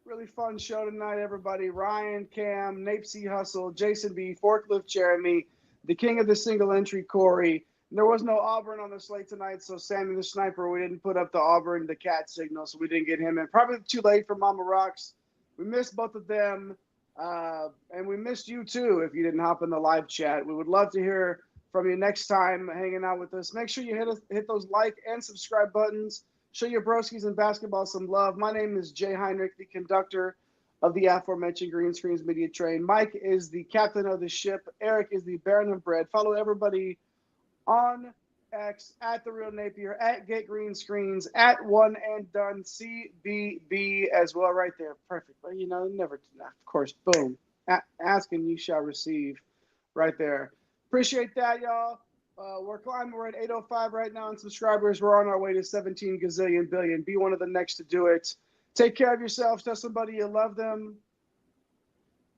really fun show tonight, everybody. Ryan, Cam, Nape C. Hustle, Jason B., Forklift Jeremy, the king of the single entry, Corey. There was no Auburn on the slate tonight, so Sammy the Sniper, we didn't put up the Auburn, the cat signal, so we didn't get him in. Probably too late for Mama Rocks. We missed both of them, and we missed you too if you didn't hop in the live chat. We would love to hear from you next time hanging out with us. Make sure you hit those like and subscribe buttons. Show your broskies in basketball some love. My name is Jay Heinrich, the conductor of the aforementioned Green Screens Media Train. Mike is the captain of the ship. Eric is the Baron of Bread. Follow everybody on X at The Real Napier, at Get Green Screens, at One and Done CBB as well, right there. Perfect. But never, of course, boom. Ask and you shall receive, right there. Appreciate that, y'all. We're climbing. We're at 805 right now in subscribers. We're on our way to 17 gazillion billion. Be one of the next to do it. Take care of yourselves. Tell somebody you love them.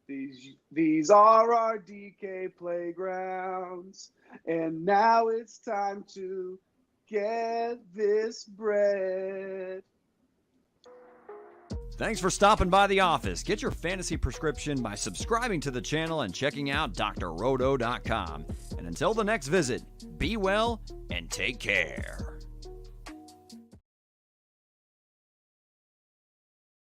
These are our DK playgrounds. And now it's time to get this bread. Thanks for stopping by the office. Get your fantasy prescription by subscribing to the channel and checking out drrodo.com. And until the next visit, be well and take care.